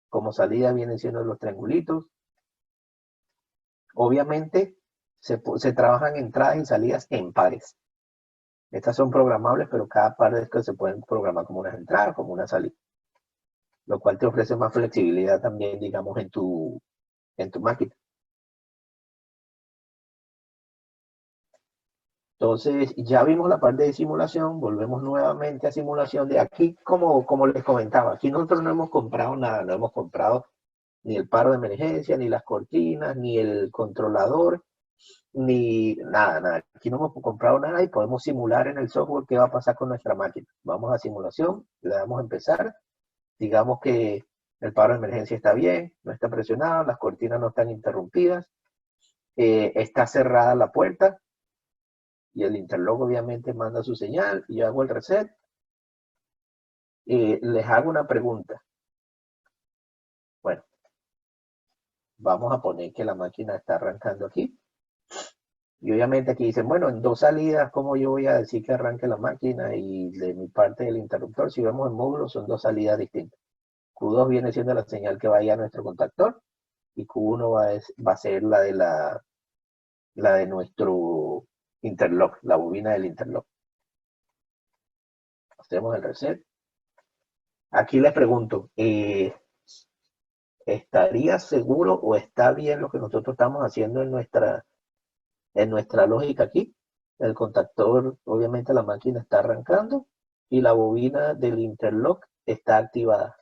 Como salida vienen siendo los triangulitos. Obviamente, se trabajan entradas y salidas en pares. Estas son programables, pero cada par de estos se pueden programar como una entrada, como una salida, lo cual te ofrece más flexibilidad también, digamos, en tu máquina. Entonces, ya vimos la parte de simulación, volvemos nuevamente a simulación. De aquí, como les comentaba, aquí nosotros no hemos comprado nada, no hemos comprado ni el paro de emergencia, ni las cortinas, ni el controlador. ni nada, nada. Aquí no hemos comprado nada y podemos simular en el software qué va a pasar con nuestra máquina. Vamos a simulación, le damos a empezar. Digamos que el paro de emergencia está bien, no está presionado, las cortinas no están interrumpidas, está cerrada la puerta y el interlock obviamente manda su señal y yo hago el reset. Les hago una pregunta. Bueno, vamos a poner que la máquina está arrancando aquí. Y obviamente aquí dicen, bueno, en 2 salidas, ¿cómo yo voy a decir que arranque la máquina? Y de mi parte del interruptor, si vemos el módulo, son 2 salidas distintas. Q2 viene siendo la señal que vaya a nuestro contactor y Q1 va a ser la de nuestro interlock, la bobina del interlock. Hacemos el reset. Aquí les pregunto, ¿estaría seguro o está bien lo que nosotros estamos haciendo en nuestra lógica aquí? El contactor, obviamente la máquina está arrancando y la bobina del interlock está activada.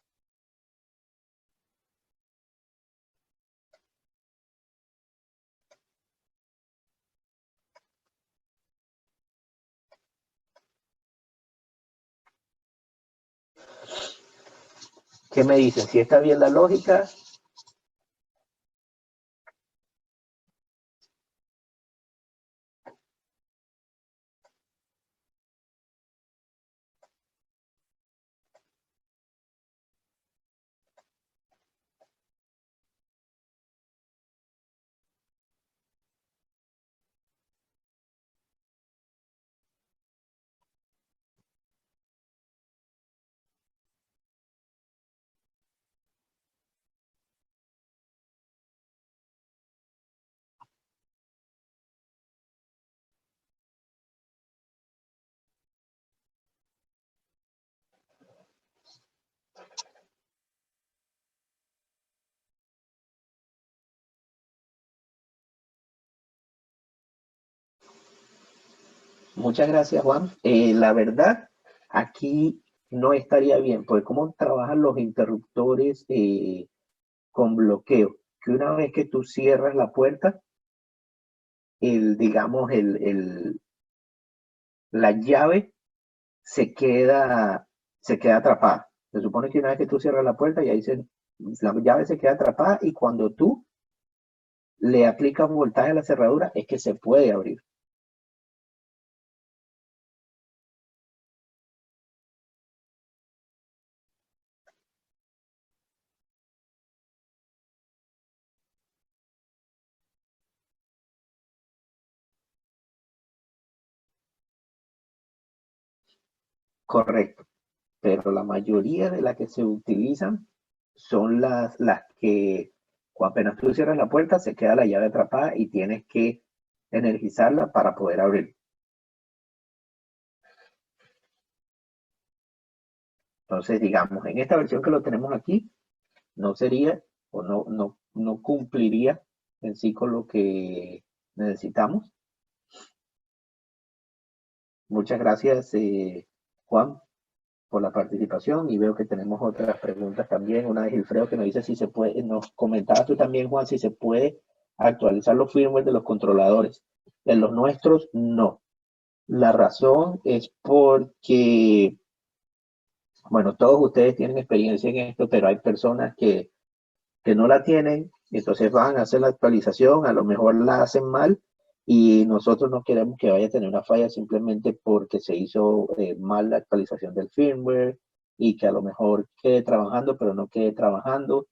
¿Qué me dicen? Si está bien la lógica. Muchas gracias, Juan. La verdad, aquí no estaría bien, porque cómo trabajan los interruptores con bloqueo, que una vez que tú cierras la puerta, digamos, la llave se queda atrapada. Se supone que una vez que tú cierras la puerta, la llave se queda atrapada y cuando tú le aplicas voltaje a la cerradura, es que se puede abrir. Correcto. Pero la mayoría de las que se utilizan son las que cuando apenas tú cierras la puerta se queda la llave atrapada y tienes que energizarla para poder abrir. Entonces, digamos, en esta versión que lo tenemos aquí, no sería o no cumpliría en sí con lo que necesitamos. Muchas gracias, Juan, por la participación y veo que tenemos otras preguntas también. Una de Gilfredo que nos dice si se puede, nos comentabas tú también, Juan, si se puede actualizar los firmware de los controladores. En los nuestros, no. La razón es porque, bueno, todos ustedes tienen experiencia en esto, pero hay personas que no la tienen, entonces van a hacer la actualización, a lo mejor la hacen mal y nosotros no queremos que vaya a tener una falla simplemente porque se hizo mal la actualización del firmware y que a lo mejor quede trabajando, pero no quede trabajando,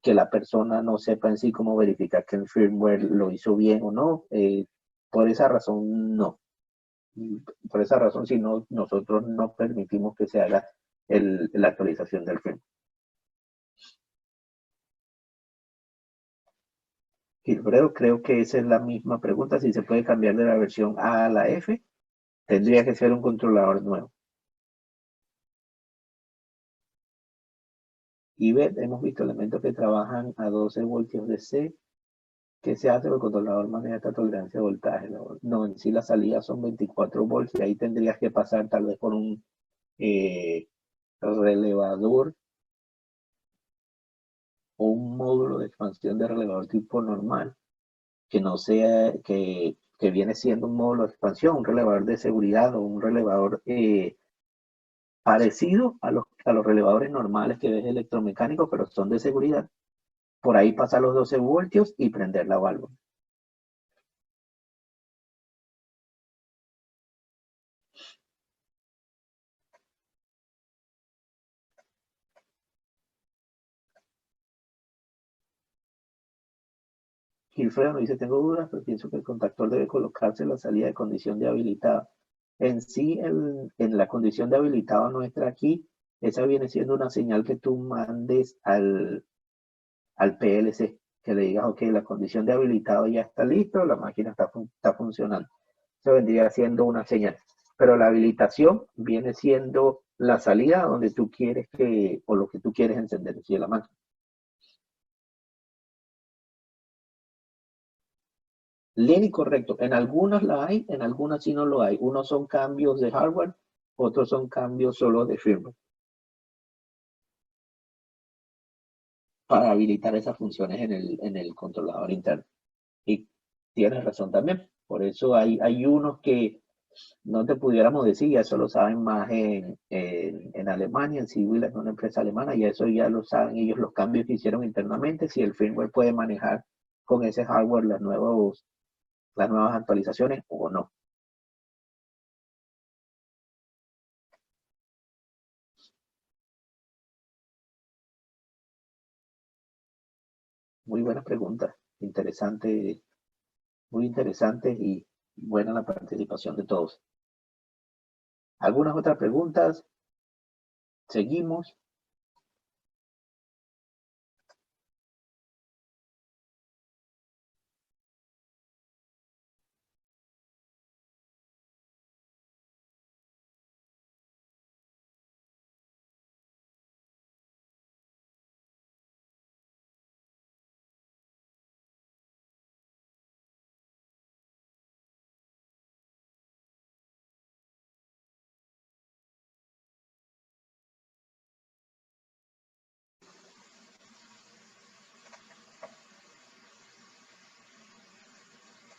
que la persona no sepa en sí cómo verificar que el firmware lo hizo bien o no. Por esa razón, no. Por esa razón, si no, nosotros no permitimos que se haga la actualización del firmware. Gilfredo, creo que esa es la misma pregunta. Si se puede cambiar de la versión A a la F, tendría que ser un controlador nuevo. Y hemos visto elementos que trabajan a 12 voltios de C. ¿Qué se hace? El controlador maneja esta tolerancia de voltaje. No, en sí las salidas son 24 volts y ahí tendrías que pasar tal vez por un relevador o un módulo de expansión de relevador tipo normal que no sea, que viene siendo un módulo de expansión, un relevador de seguridad o un relevador parecido a los relevadores normales que ves electromecánicos, pero son de seguridad. Por ahí pasar los 12 voltios y prender la válvula. Gilfredo nos dice, tengo dudas, pero pienso que el contactor debe colocarse en la salida de condición de habilitado. En sí, en la condición de habilitado nuestra aquí, esa viene siendo una señal que tú mandes al PLC, que le digas, ok, la condición de habilitado ya está listo, la máquina está funcionando. Eso vendría siendo una señal. Pero la habilitación viene siendo la salida donde tú quieres que, o lo que tú quieres encender aquí en la máquina. Lini, correcto. En algunas la hay, en algunas sí no lo hay. Unos son cambios de hardware, otros son cambios solo de firmware. Para habilitar esas funciones en el controlador interno. Y tienes razón también. Por eso hay unos que no te pudiéramos decir, ya eso lo saben más en Alemania, en Civil, es una empresa alemana, y eso ya lo saben ellos los cambios que hicieron internamente, si el firmware puede manejar con ese hardware las nuevas actualizaciones o no. Muy buenas preguntas, interesante, muy interesantes y buena la participación de todos. ¿Algunas otras preguntas? Seguimos.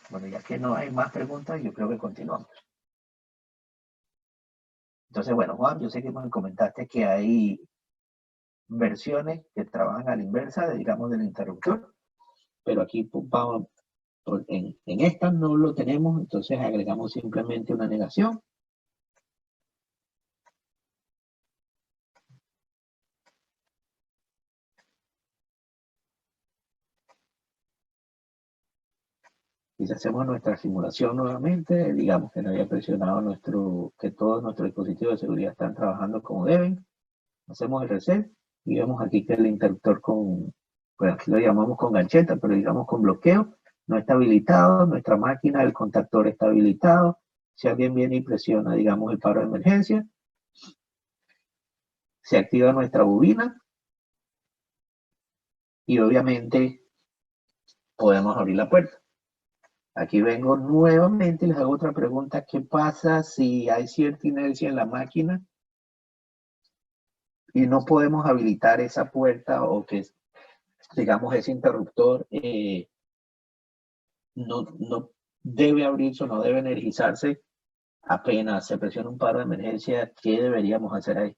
Bueno, ya que no hay más preguntas, yo creo que continuamos. Entonces, bueno, Juan, yo sé que me comentaste que hay versiones que trabajan a la inversa, digamos, del interruptor, pero aquí pues, vamos, en esta no lo tenemos, entonces agregamos simplemente una negación. Y si hacemos nuestra simulación nuevamente, digamos que no había presionado que todos nuestros dispositivos de seguridad están trabajando como deben. Hacemos el reset y vemos aquí que el interruptor pues aquí lo llamamos con gancheta, pero digamos con bloqueo, no está habilitado, nuestra máquina, el contactor está habilitado. Si alguien viene y presiona, digamos, el paro de emergencia, se activa nuestra bobina y obviamente podemos abrir la puerta. Aquí vengo nuevamente y les hago otra pregunta. ¿Qué pasa si hay cierta inercia en la máquina y no podemos habilitar esa puerta o que, digamos, ese interruptor no debe abrirse o no debe energizarse apenas se presiona un paro de emergencia? ¿Qué deberíamos hacer ahí?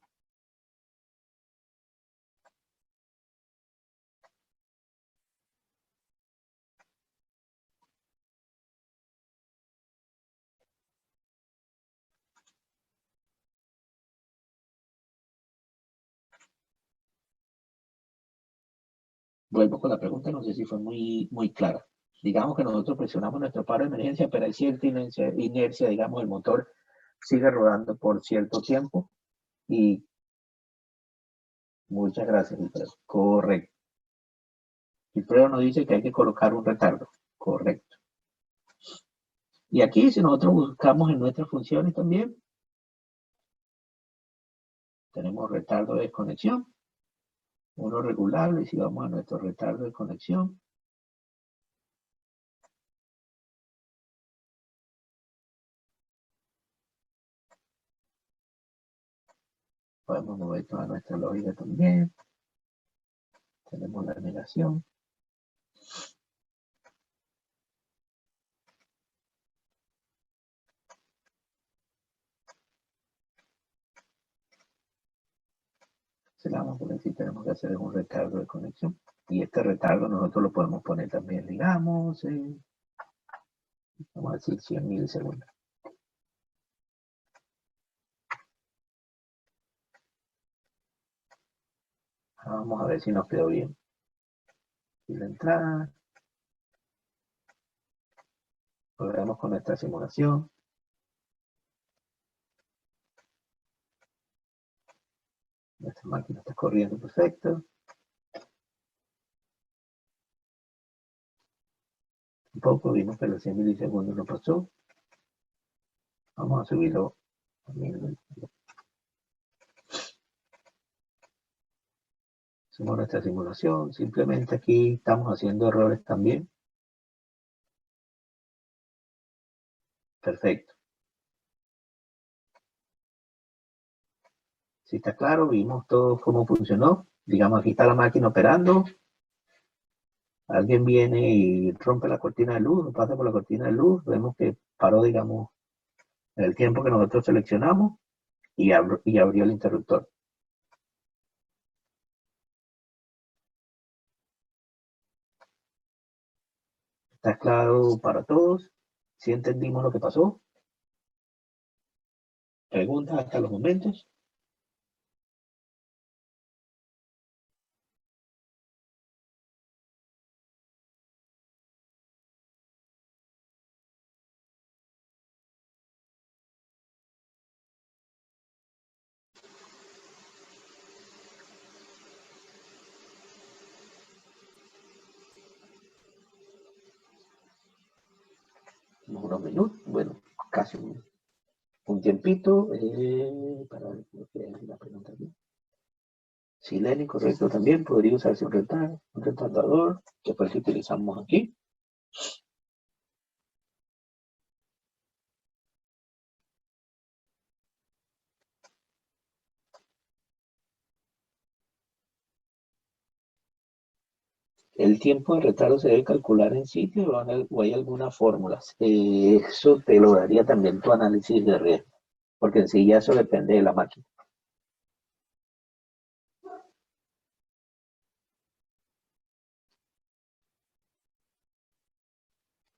Vuelvo con la pregunta, no sé si fue muy clara. Digamos que nosotros presionamos nuestro paro de emergencia, pero hay cierta inercia, digamos, el motor sigue rodando por cierto tiempo y muchas gracias, Wilfredo. Correcto. Wilfredo nos dice que hay que colocar un retardo. Correcto. Y aquí, si nosotros buscamos en nuestras funciones también, tenemos retardo de desconexión, uno regulable, y si vamos a nuestro retardo de conexión, podemos mover toda nuestra lógica también. Tenemos la negación. ver si tenemos que hacer un retardo de conexión. Y este retardo nosotros lo podemos poner también, digamos, vamos a decir 100 milisegundos. Vamos a ver si nos quedó bien. Y la entrada. Volvemos con nuestra simulación. Nuestra máquina está corriendo perfecto. Un poco, vimos que los 100 milisegundos no pasó. Vamos a subirlo a 1000. Hacemos nuestra simulación. Simplemente aquí estamos haciendo errores también. Perfecto. Si está claro, vimos todo cómo funcionó. Digamos, aquí está la máquina operando. Alguien viene y rompe la cortina de luz, pasa por la cortina de luz. Vemos que paró, digamos, en el tiempo que nosotros seleccionamos y abrió el interruptor. ¿Está claro para todos? ¿Sí entendimos lo que pasó? ¿Preguntas hasta los momentos? Unos minutos, bueno, casi un tiempito para ver lo que es la pregunta aquí. Si Lenny, correcto, también podría usarse un retardador, que fue el que utilizamos aquí. ¿El tiempo de retardo se debe calcular en sitio o hay alguna fórmula? Eso te lo daría también tu análisis de riesgo, porque en sí ya eso depende de la máquina.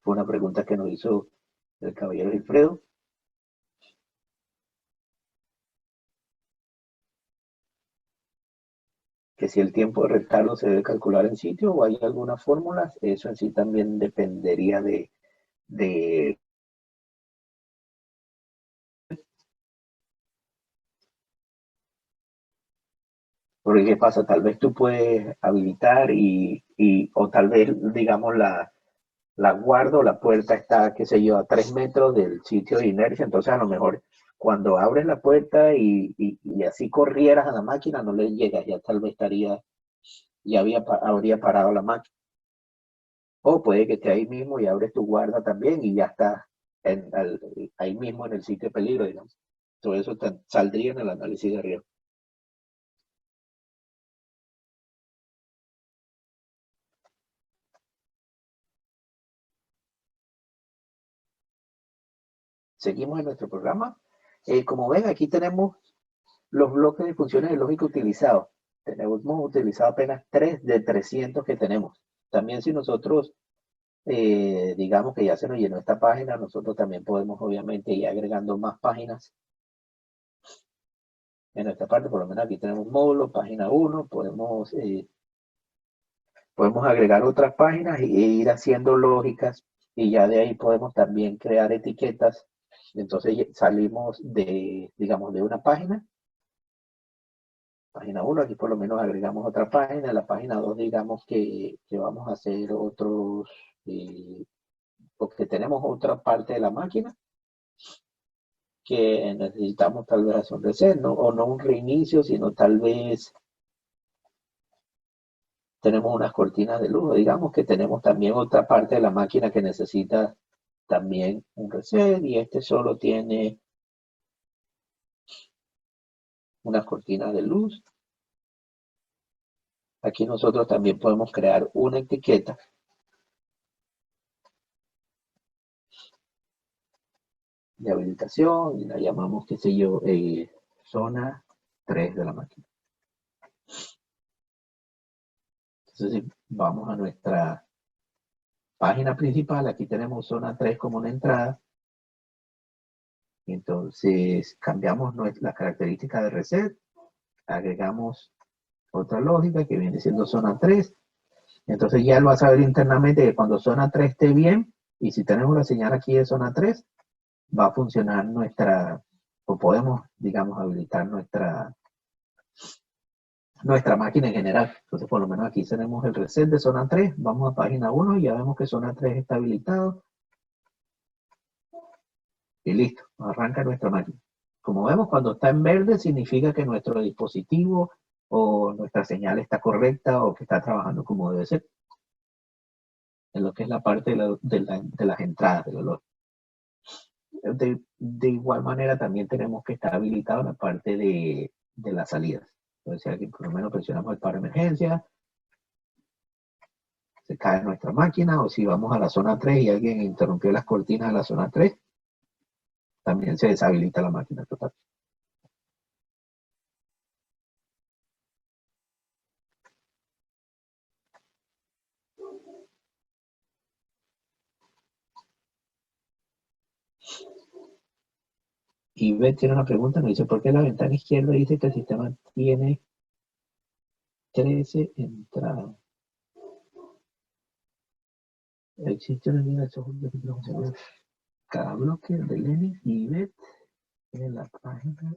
Fue una pregunta que nos hizo el caballero Wilfredo. Que si el tiempo de retardo se debe calcular en sitio o hay alguna fórmula, eso en sí también dependería de porque qué pasa, tal vez tú puedes habilitar o tal vez, digamos, la guardo, la puerta está, qué sé yo, a 3 metros del sitio de inercia, entonces a lo mejor cuando abres la puerta y así corrieras a la máquina, no le llegas, ya tal vez habría parado la máquina. O puede que esté ahí mismo y abres tu guarda también y ya está ahí mismo en el sitio de peligro, digamos. Todo eso saldría en el análisis de riesgo. Seguimos en nuestro programa. Como ven, aquí tenemos los bloques de funciones de lógica utilizados. Hemos utilizado apenas 3 de 300 que tenemos. También si nosotros, digamos que ya se nos llenó esta página, nosotros también podemos obviamente ir agregando más páginas en esta parte. Por lo menos aquí tenemos módulo, página 1, podemos agregar otras páginas e ir haciendo lógicas y ya de ahí podemos también crear etiquetas. Entonces salimos digamos, de una página 1, aquí por lo menos agregamos otra página. La página 2, digamos que vamos a hacer otros, porque tenemos otra parte de la máquina que necesitamos tal vez hacer un reset, ¿no? O no un reinicio, sino tal vez tenemos unas cortinas de luz. Digamos que tenemos también otra parte de la máquina que necesita también un reset y este solo tiene unas cortinas de luz. Aquí nosotros también podemos crear una etiqueta de habilitación y la llamamos, qué sé yo, zona 3 de la máquina. Entonces, vamos a nuestra página principal. Aquí tenemos zona 3 como una entrada. Entonces, cambiamos la característica de reset. Agregamos otra lógica que viene siendo zona 3. Entonces, ya él va a saber internamente que cuando zona 3 esté bien, y si tenemos la señal aquí de zona 3, va a funcionar o podemos, digamos, habilitar nuestra máquina en general. Entonces, por lo menos aquí tenemos el reset de zona 3. Vamos a página 1 y ya vemos que zona 3 está habilitado. Y listo, arranca nuestra máquina. Como vemos, cuando está en verde significa que nuestro dispositivo o nuestra señal está correcta o que está trabajando como debe ser. En lo que es la parte de las entradas del olor. De igual manera también tenemos que estar habilitado la parte de las salidas. Entonces aquí por lo menos presionamos el paro de emergencia, se cae nuestra máquina, o si vamos a la zona 3 y alguien interrumpió las cortinas de la zona 3, también se deshabilita la máquina total. Y Beth tiene una pregunta, nos dice, ¿por qué la ventana izquierda dice que el sistema tiene 13 entradas? Existe una línea de software de cada bloque de Lenny y Beth en la página.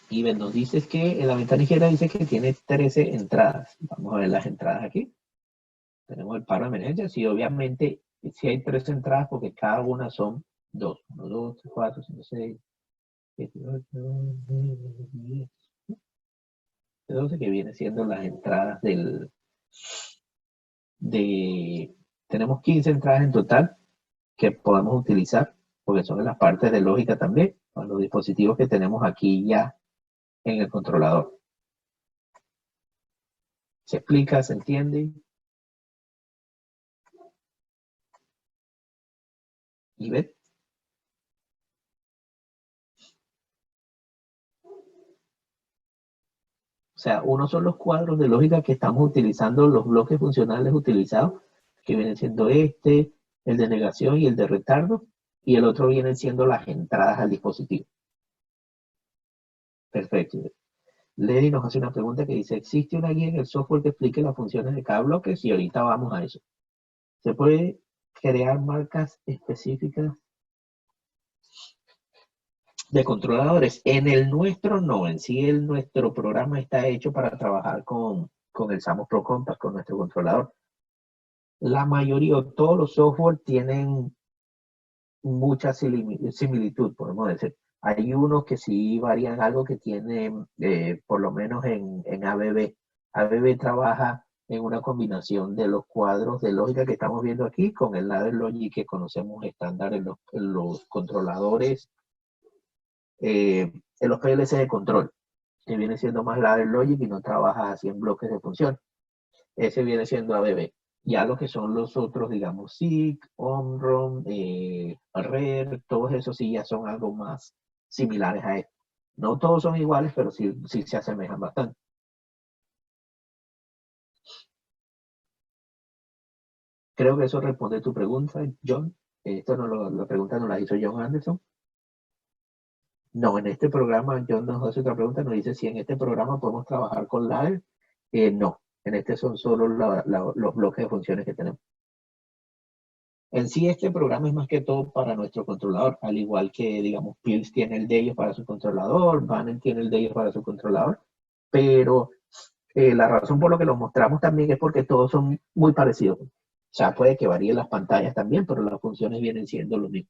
Y Beth nos dice que en la ventana izquierda dice que tiene 13 entradas. Vamos a ver las entradas aquí. Tenemos el paro de emergencia. Sí, obviamente, si hay 13 entradas porque cada una son 2. 1, 2, 3, 4, 5, 6, 7, 8, 9, 10, 12, que viene siendo las entradas tenemos 15 entradas en total que podemos utilizar, porque son en las partes de lógica también, con los dispositivos que tenemos aquí ya en el controlador. ¿Se explica? ¿Se entiende? ¿Y ve? O sea, uno son los cuadros de lógica que estamos utilizando, los bloques funcionales utilizados, que vienen siendo el de negación y el de retardo, y el otro vienen siendo las entradas al dispositivo. Perfecto. Lady nos hace una pregunta que dice, ¿existe una guía en el software que explique las funciones de cada bloque? Sí, ahorita vamos a eso. ¿Se puede crear marcas específicas de controladores? En el nuestro no, en sí nuestro programa está hecho para trabajar con el Samos Pro Compass, con nuestro controlador. La mayoría, todos los software tienen mucha similitud, podemos decir. Hay unos que sí varían algo que tienen, por lo menos en ABB. ABB trabaja en una combinación de los cuadros de lógica que estamos viendo aquí con el ladder logic que conocemos estándar en los controladores, en los PLC de control, que viene siendo más ladder logic y no trabaja así en bloques de función. Ese viene siendo ABB. Ya lo que son los otros, digamos, SIG, Omron, RER, todos esos sí ya son algo más similares a esto. No todos son iguales, pero sí se asemejan bastante. Creo que eso responde a tu pregunta, John. La pregunta nos la hizo John Anderson. No, en este programa, John nos hace otra pregunta, nos dice si en este programa podemos trabajar con ladder. No, en este son solo los bloques de funciones que tenemos. En sí, este programa es más que todo para nuestro controlador, al igual que, digamos, Pils tiene el de ellos para su controlador, Banner tiene el de ellos para su controlador, pero la razón por lo que lo mostramos también es porque todos son muy parecidos. O sea, puede que varíen las pantallas también, pero las funciones vienen siendo lo mismo.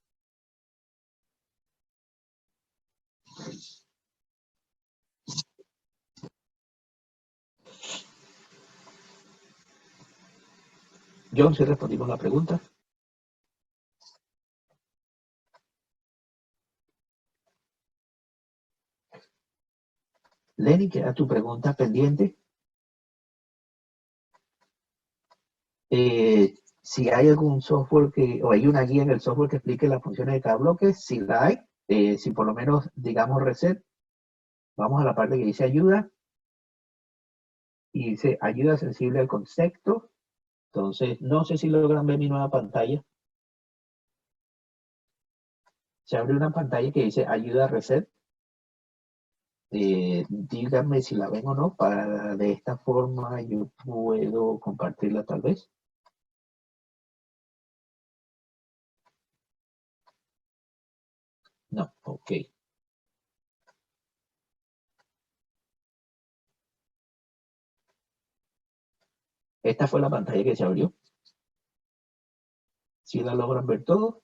John, si respondimos la pregunta. Lenny, queda tu pregunta pendiente. Si hay algún software o hay una guía en el software que explique las funciones de cada bloque, si la hay, si por lo menos digamos reset, vamos a la parte que dice ayuda, y dice ayuda sensible al concepto. Entonces, no sé si logran ver mi nueva pantalla. Se abre una pantalla que dice ayuda reset. Díganme si la ven o no, para de esta forma yo puedo compartirla tal vez. No, ok. Esta fue la pantalla que se abrió. Si la logran ver todo.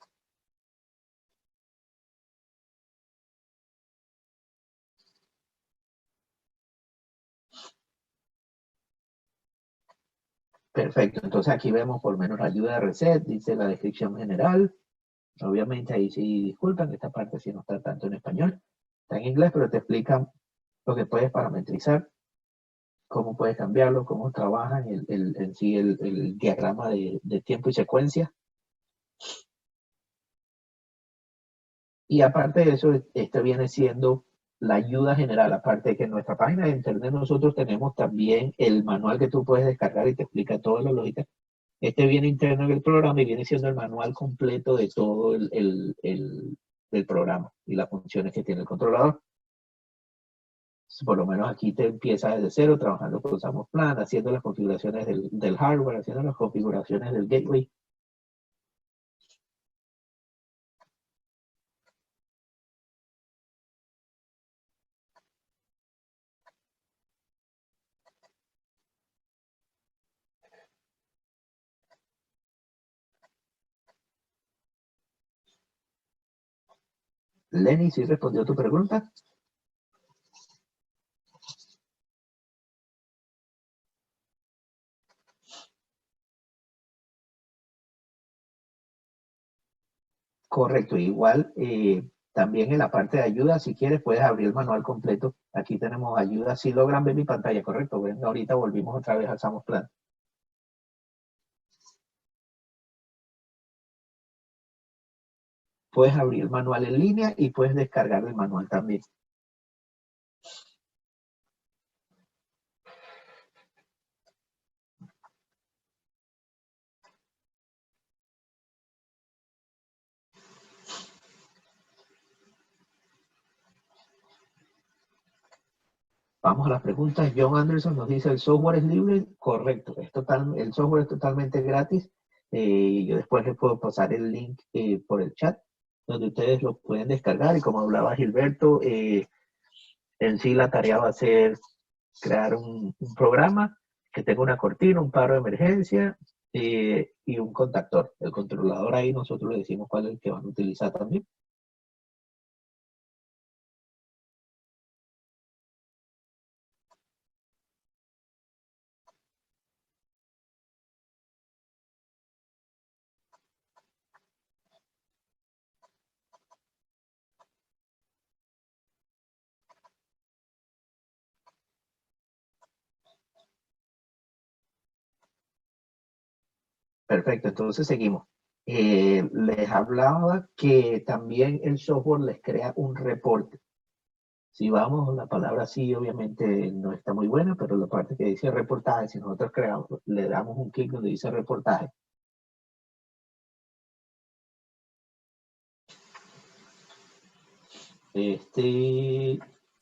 Perfecto, entonces aquí vemos por lo menos la ayuda de reset, dice la descripción general. Obviamente ahí sí disculpan, esta parte sí no está tanto en español. Está en inglés, pero te explican lo que puedes parametrizar, cómo puedes cambiarlo, cómo trabajan en sí el diagrama de tiempo y secuencia. Y aparte de eso, esto viene siendo la ayuda general. Aparte de que en nuestra página de internet nosotros tenemos también el manual que tú puedes descargar y te explica toda la lógica. Este viene interno en el programa y viene siendo el manual completo de todo el programa y las funciones que tiene el controlador. Por lo menos aquí te empieza desde cero, trabajando con Usamos Plan, haciendo las configuraciones del hardware, haciendo las configuraciones del gateway. Lenny, ¿sí respondió tu pregunta? Correcto, igual también en la parte de ayuda, si quieres, puedes abrir el manual completo. Aquí tenemos ayuda, si logran ver mi pantalla, correcto. Ven, ahorita volvimos otra vez al Usamos Plan. Puedes abrir el manual en línea y puedes descargar el manual también. Vamos a las preguntas. John Anderson nos dice, ¿el software es libre? Correcto, el software es totalmente gratis. Yo después les puedo pasar el link por el chat, donde ustedes lo pueden descargar. Y como hablaba Gilberto, en sí la tarea va a ser crear un programa que tenga una cortina, un paro de emergencia y un contactor. El controlador ahí nosotros le decimos cuál es el que van a utilizar también. Perfecto, entonces seguimos. Les hablaba que también el software les crea un reporte. Si vamos, la palabra sí obviamente no está muy buena, pero la parte que dice reportaje, si nosotros creamos, le damos un clic donde dice reportaje.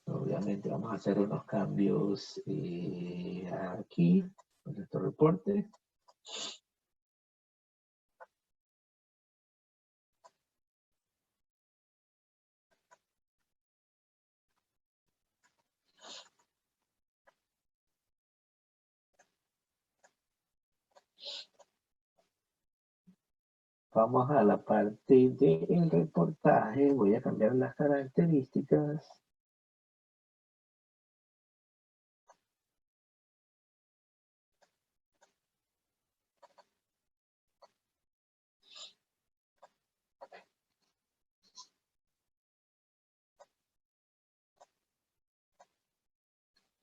Obviamente vamos a hacer unos cambios aquí, con nuestro reporte. Vamos a la parte del reportaje. Voy a cambiar las características.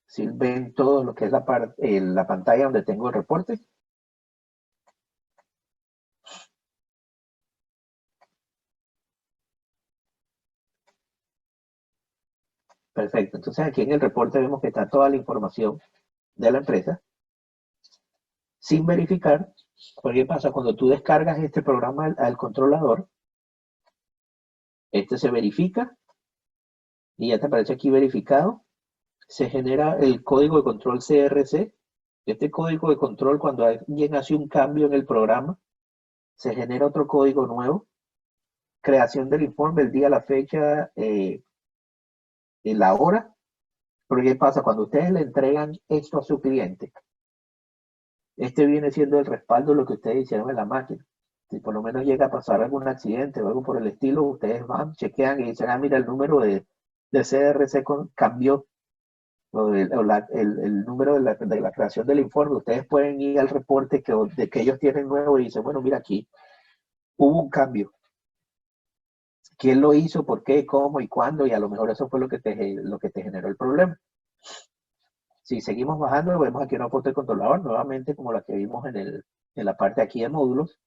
Si ven todo lo que es la pantalla donde tengo el reporte. Perfecto. Entonces aquí en el reporte vemos que está toda la información de la empresa sin verificar. Porque ¿qué pasa? Cuando tú descargas este programa al controlador, este se verifica y ya te aparece aquí verificado. Se genera el código de control CRC. Este código de control, cuando alguien hace un cambio en el programa, se genera otro código nuevo. Creación del informe, el día, la fecha y la hora. Pero ¿qué pasa? Cuando ustedes le entregan esto a su cliente, este viene siendo el respaldo de lo que ustedes hicieron en la máquina. Si por lo menos llega a pasar algún accidente o algo por el estilo, ustedes van, chequean y dicen, ah, mira, el número de CRC cambió, o el número de la creación del informe. Ustedes pueden ir al reporte de que ellos tienen nuevo y dicen, bueno, mira, aquí hubo un cambio. ¿Quién lo hizo? ¿Por qué? ¿Cómo? ¿Y cuándo? Y a lo mejor eso fue lo que te generó el problema. Si seguimos bajando, vemos aquí una foto del controlador, nuevamente como la que vimos en la parte aquí de módulos,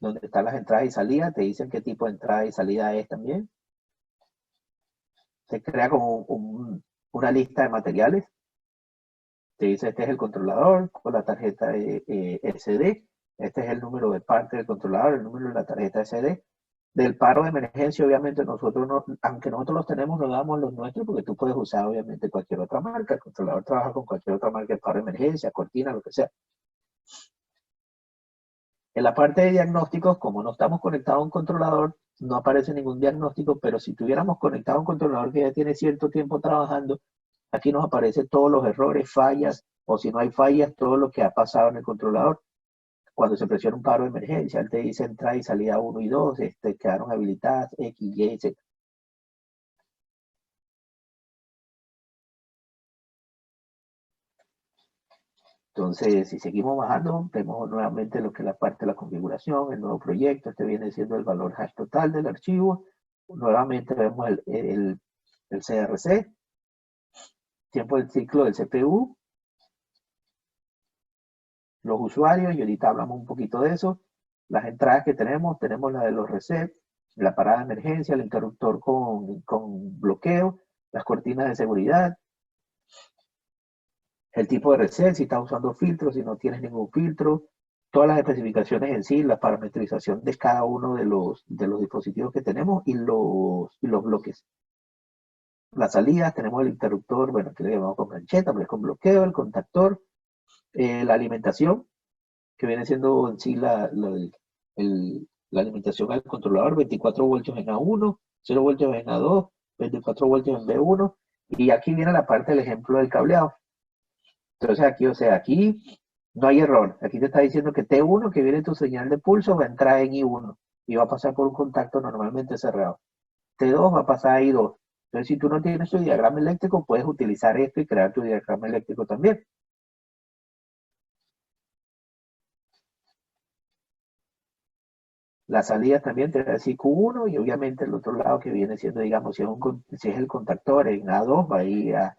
donde están las entradas y salidas, te dicen qué tipo de entrada y salida es también. Se crea como una lista de materiales. Te dice, este es el controlador con la tarjeta SD, este es el número de parte del controlador, el número de la tarjeta SD. Del paro de emergencia, obviamente nosotros, no, aunque nosotros los tenemos, no damos los nuestros, porque tú puedes usar obviamente cualquier otra marca. El controlador trabaja con cualquier otra marca de paro de emergencia, cortina, lo que sea. En la parte de diagnósticos, como no estamos conectados a un controlador, no aparece ningún diagnóstico, pero si tuviéramos conectado a un controlador que ya tiene cierto tiempo trabajando, aquí nos aparecen todos los errores, fallas, o si no hay fallas, todo lo que ha pasado en el controlador. Cuando se presiona un paro de emergencia, él te dice entrada y salida 1 y 2, quedaron habilitadas X, Y, Z. Entonces, si seguimos bajando, vemos nuevamente lo que es la parte de la configuración, el nuevo proyecto. Este viene siendo el valor hash total del archivo. Nuevamente vemos el CRC, tiempo del ciclo del CPU, los usuarios, y ahorita hablamos un poquito de eso. Las entradas que tenemos la de los resets, la parada de emergencia, el interruptor con bloqueo, las cortinas de seguridad, el tipo de reset, si estás usando filtros, si no tienes ningún filtro, todas las especificaciones en sí, la parametrización de cada uno de los dispositivos que tenemos y los bloques. Las salidas, tenemos el interruptor, bueno, aquí le llamamos con gancheta, pero es con bloqueo, el contactor, la alimentación, que viene siendo en sí la alimentación al controlador, 24 voltios en A1, 0 voltios en A2, 24 voltios en B1, y aquí viene la parte del ejemplo del cableado. Entonces aquí, o sea, aquí no hay error. Aquí te está diciendo que T1, que viene tu señal de pulso, va a entrar en I1 y va a pasar por un contacto normalmente cerrado. T2 va a pasar a I2. Entonces, si tú no tienes tu diagrama eléctrico, puedes utilizar esto y crear tu diagrama eléctrico también. La salida también te da decir Q1 y obviamente el otro lado que viene siendo, digamos, si es el contactor en A2, va a ir a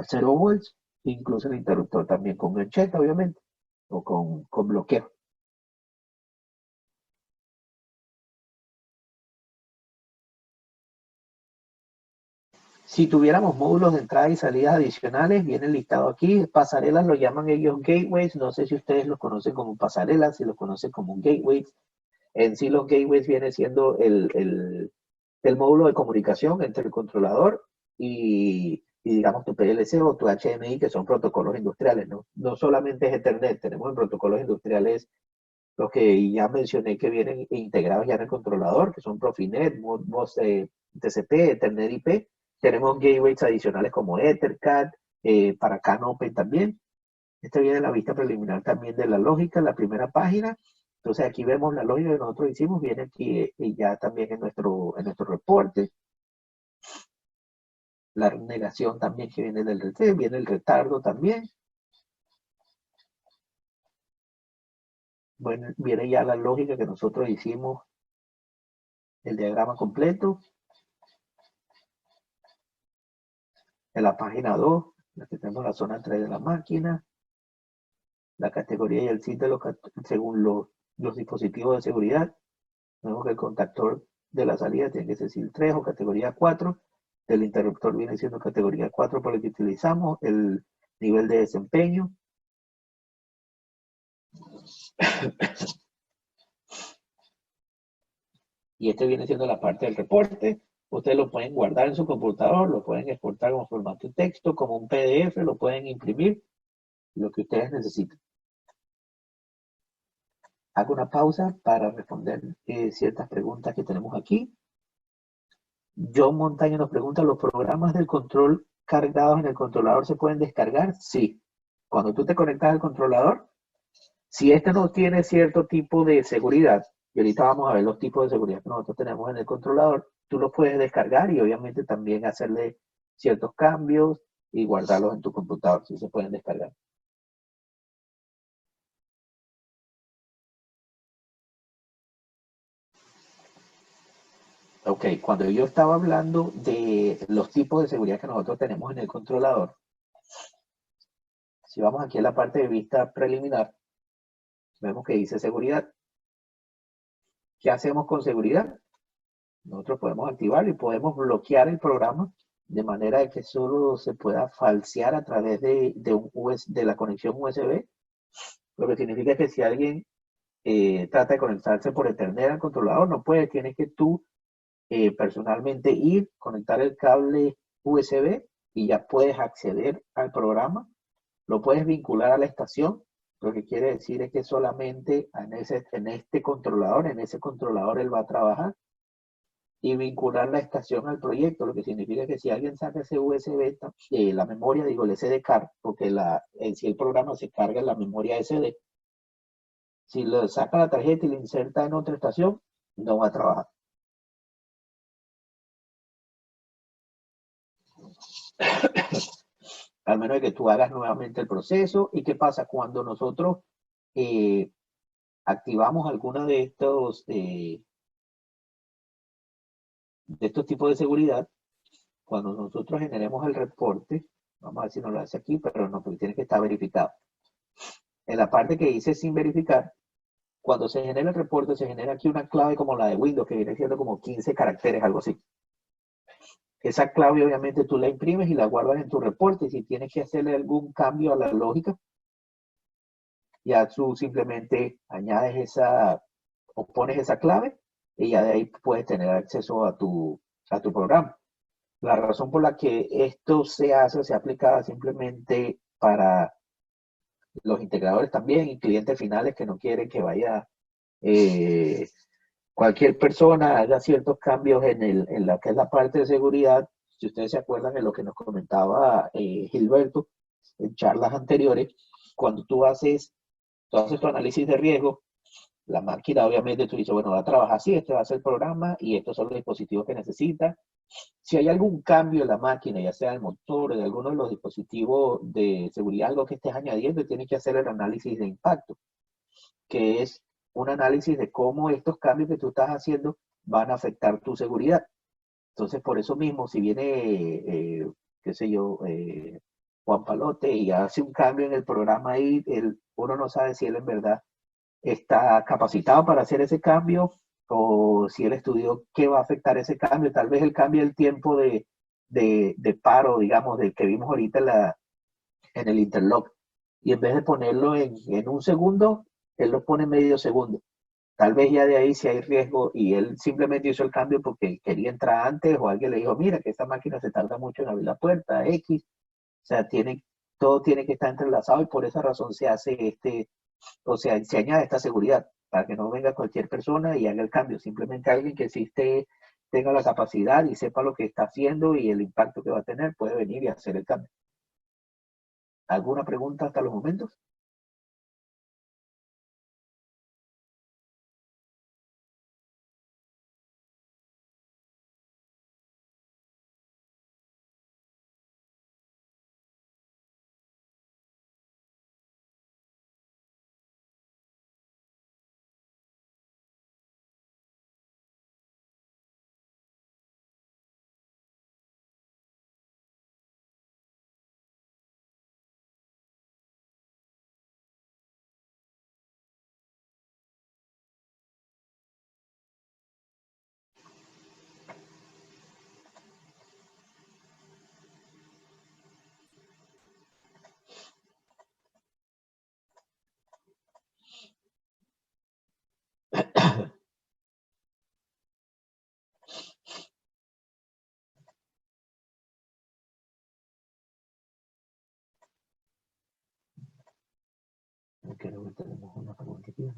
0 volts, incluso el interruptor también con gancheta, obviamente, o con bloqueo. Si tuviéramos módulos de entrada y salida adicionales, viene listado aquí. Pasarelas lo llaman ellos gateways. No sé si ustedes los conocen como pasarelas, si los conocen como gateways. En sí los gateways viene siendo el módulo de comunicación entre el controlador y digamos tu PLC o tu HMI, que son protocolos industriales, ¿no? No solamente es Ethernet, tenemos en protocolos industriales los que ya mencioné que vienen integrados ya en el controlador, que son Profinet, Modbus TCP, Ethernet IP. Tenemos gateways adicionales como Ethercat, para CAN Open también. Esta viene en la vista preliminar también de la lógica, en la primera página. Entonces aquí vemos la lógica que nosotros hicimos, viene aquí ya también en nuestro reporte. La negación también que viene del reset, viene el retardo también. Bueno, viene ya la lógica que nosotros hicimos, el diagrama completo. En la página 2, la que tenemos la zona 3 de la máquina, la categoría y el sitio según los dispositivos de seguridad. Vemos que el contactor de la salida tiene que ser SIL 3 o categoría 4. del interruptor viene siendo categoría 4 por el que utilizamos, el nivel de desempeño. Y este viene siendo la parte del reporte. Ustedes lo pueden guardar en su computador, lo pueden exportar como formato de texto, como un PDF, lo pueden imprimir, lo que ustedes necesiten. Hago una pausa para responder ciertas preguntas que tenemos aquí. John Montaño nos pregunta, ¿los programas del control cargados en el controlador se pueden descargar? Sí. Cuando tú te conectas al controlador, si este no tiene cierto tipo de seguridad, y ahorita vamos a ver los tipos de seguridad que nosotros tenemos en el controlador, tú los puedes descargar y obviamente también hacerle ciertos cambios y guardarlos en tu computador, si se pueden descargar. Ok, cuando yo estaba hablando de los tipos de seguridad que nosotros tenemos en el controlador, si vamos aquí a la parte de vista preliminar, vemos que dice seguridad. ¿Qué hacemos con seguridad? Nosotros podemos activarlo y podemos bloquear el programa de manera de que solo se pueda falsear a través de la conexión USB, lo que significa que si alguien trata de conectarse por Ethernet al controlador, no puede, tienes que tú personalmente ir, conectar el cable USB y ya puedes acceder al programa, lo puedes vincular a la estación, lo que quiere decir es que solamente en este controlador, en ese controlador él va a trabajar y vincular la estación al proyecto, lo que significa que si alguien saca ese USB, la memoria, digo, el SD card, porque en sí el programa se carga en la memoria SD, si lo saca la tarjeta y la inserta en otra estación, no va a trabajar. Al menos de que tú hagas nuevamente el proceso. ¿Y qué pasa? Cuando nosotros activamos alguna de estos tipos de seguridad, cuando nosotros generemos el reporte, vamos a ver si no lo hace aquí, pero no, porque tiene que estar verificado. En la parte que dice sin verificar, cuando se genera el reporte, se genera aquí una clave como la de Windows, que viene siendo como 15 caracteres, algo así. Esa clave obviamente tú la imprimes y la guardas en tu reporte. Y si tienes que hacerle algún cambio a la lógica, ya tú simplemente añades o pones esa clave y ya de ahí puedes tener acceso a tu programa. La razón por la que esto se aplica simplemente para los integradores también y clientes finales que no quieren que vaya cualquier persona haga ciertos cambios en la que es la parte de seguridad. Si ustedes se acuerdan de lo que nos comentaba Gilberto en charlas anteriores, cuando tú haces tu análisis de riesgo, la máquina obviamente tú dices, bueno, va a trabajar así, este va a ser el programa y estos son los dispositivos que necesita. Si hay algún cambio en la máquina, ya sea el motor o de alguno de los dispositivos de seguridad, algo que estés añadiendo, tienes que hacer el análisis de impacto, que es un análisis de cómo estos cambios que tú estás haciendo van a afectar tu seguridad. Entonces, por eso mismo, si viene, qué sé yo, Juan Palote y hace un cambio en el programa ahí, uno no sabe si él en verdad está capacitado para hacer ese cambio o si él estudió qué va a afectar ese cambio. Tal vez él cambie el tiempo de paro, digamos, del que vimos ahorita en el interlock. Y en vez de ponerlo en un segundo, él lo pone en medio segundo. Tal vez ya de ahí si hay riesgo y él simplemente hizo el cambio porque quería entrar antes o alguien le dijo, mira, que esta máquina se tarda mucho en abrir la puerta, X. O sea, todo tiene que estar entrelazado y por esa razón se hace o sea, se añade esta seguridad para que no venga cualquier persona y haga el cambio. Simplemente alguien que sí tenga la capacidad y sepa lo que está haciendo y el impacto que va a tener puede venir y hacer el cambio. ¿Alguna pregunta hasta los momentos?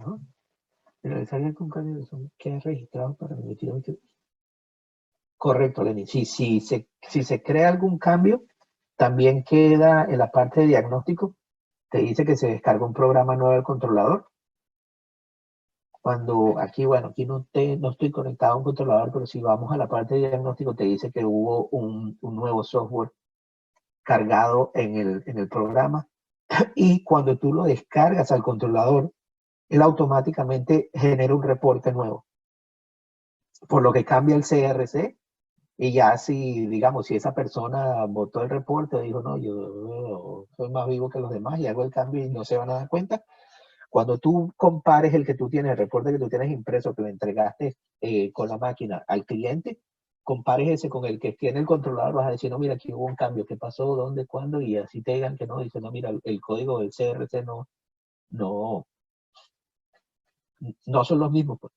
¿no? Pero salga con cambio que es registrado para emitir. Correcto, Lenin. Si se crea algún cambio, también queda en la parte de diagnóstico, te dice que se descarga un programa nuevo del controlador. Cuando aquí, bueno, aquí no estoy conectado a un controlador, pero si vamos a la parte de diagnóstico, te dice que hubo un nuevo software cargado en el programa. Y cuando tú lo descargas al controlador, él automáticamente genera un reporte nuevo. Por lo que cambia el CRC. Y ya si, digamos, si esa persona votó el reporte, dijo, no, yo soy más vivo que los demás y hago el cambio y no se van a dar cuenta. Cuando tú compares el que tú tienes, el reporte que tú tienes impreso, que lo entregaste con la máquina al cliente, compares ese con el que tiene el controlador, vas a decir, no, mira, aquí hubo un cambio, ¿qué pasó? ¿Dónde? ¿Cuándo? Y así te digan que no, dice, no, mira, el código del CRC no, no son los mismos. Pues.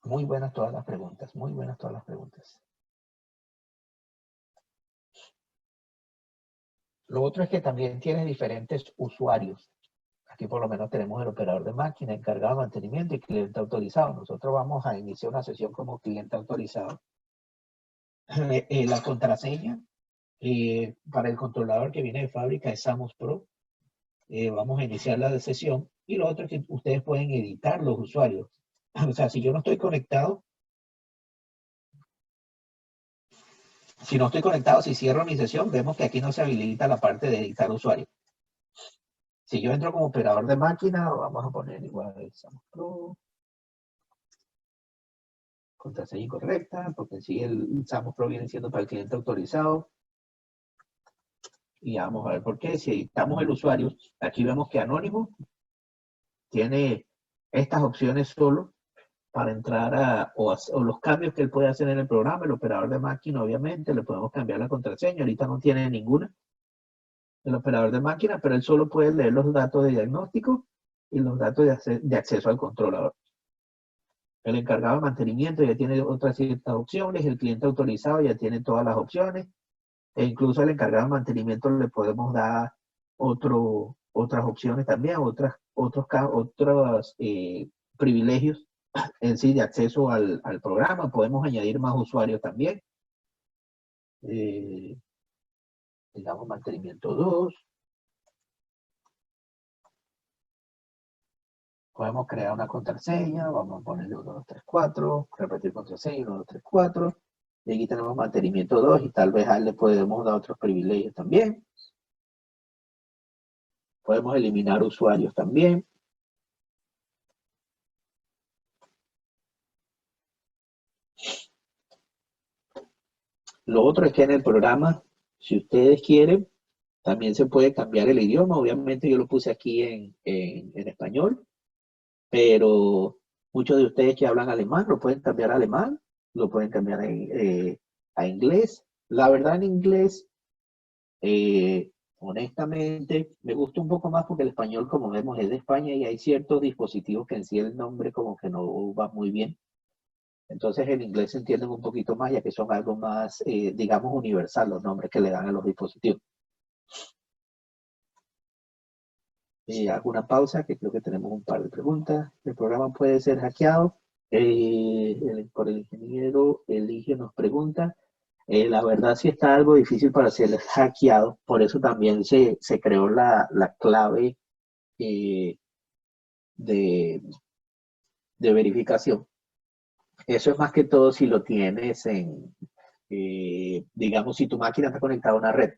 Muy buenas todas las preguntas, muy buenas todas las preguntas. Lo otro es que también tiene diferentes usuarios. Aquí por lo menos tenemos el operador de máquina, encargado de mantenimiento y cliente autorizado. Nosotros vamos a iniciar una sesión como cliente autorizado. La contraseña para el controlador que viene de fábrica es Samos Pro. Vamos a iniciar la sesión. Y lo otro es que ustedes pueden editar los usuarios. O sea, si yo no estoy conectado, si cierro mi sesión, vemos que aquí no se habilita la parte de editar usuarios. Si yo entro como operador de máquina, vamos a poner igual Samos Pro. Contraseña incorrecta, porque si el Samos Pro viene siendo para el cliente autorizado. Y vamos a ver por qué. Si editamos el usuario, aquí vemos que Anónimo tiene estas opciones solo para entrar o los cambios que él puede hacer en el programa. El operador de máquina, obviamente, le podemos cambiar la contraseña. Ahorita no tiene ninguna. El operador de máquina, pero él solo puede leer los datos de diagnóstico y los datos de acceso al controlador. El encargado de mantenimiento ya tiene otras ciertas opciones. El cliente autorizado ya tiene todas las opciones. E incluso al encargado de mantenimiento le podemos dar otras opciones también, otros privilegios en sí de acceso al programa. Podemos añadir más usuarios también. Digamos mantenimiento 2. Podemos crear una contraseña, vamos a ponerle 1, 2, 3, 4, repetir contraseña 1, 2, 3, 4. Y aquí tenemos mantenimiento 2 y tal vez a él le podemos dar otros privilegios también. Podemos eliminar usuarios también. Lo otro es que en el programa, si ustedes quieren, también se puede cambiar el idioma. Obviamente yo lo puse aquí en español, pero muchos de ustedes que hablan alemán lo pueden cambiar a alemán, lo pueden cambiar a inglés. La verdad en inglés, honestamente, me gusta un poco más porque el español, como vemos, es de España y hay ciertos dispositivos que en sí el nombre como que no va muy bien. Entonces en inglés se entienden un poquito más, ya que son algo más, digamos, universal los nombres que le dan a los dispositivos. Hago una pausa, que creo que tenemos un par de preguntas. El programa puede ser hackeado. Por el ingeniero Eligio nos pregunta. La verdad sí está algo difícil para ser hackeado. Por eso también se creó la clave de verificación. Eso es más que todo si lo tienes digamos, si tu máquina está conectada a una red.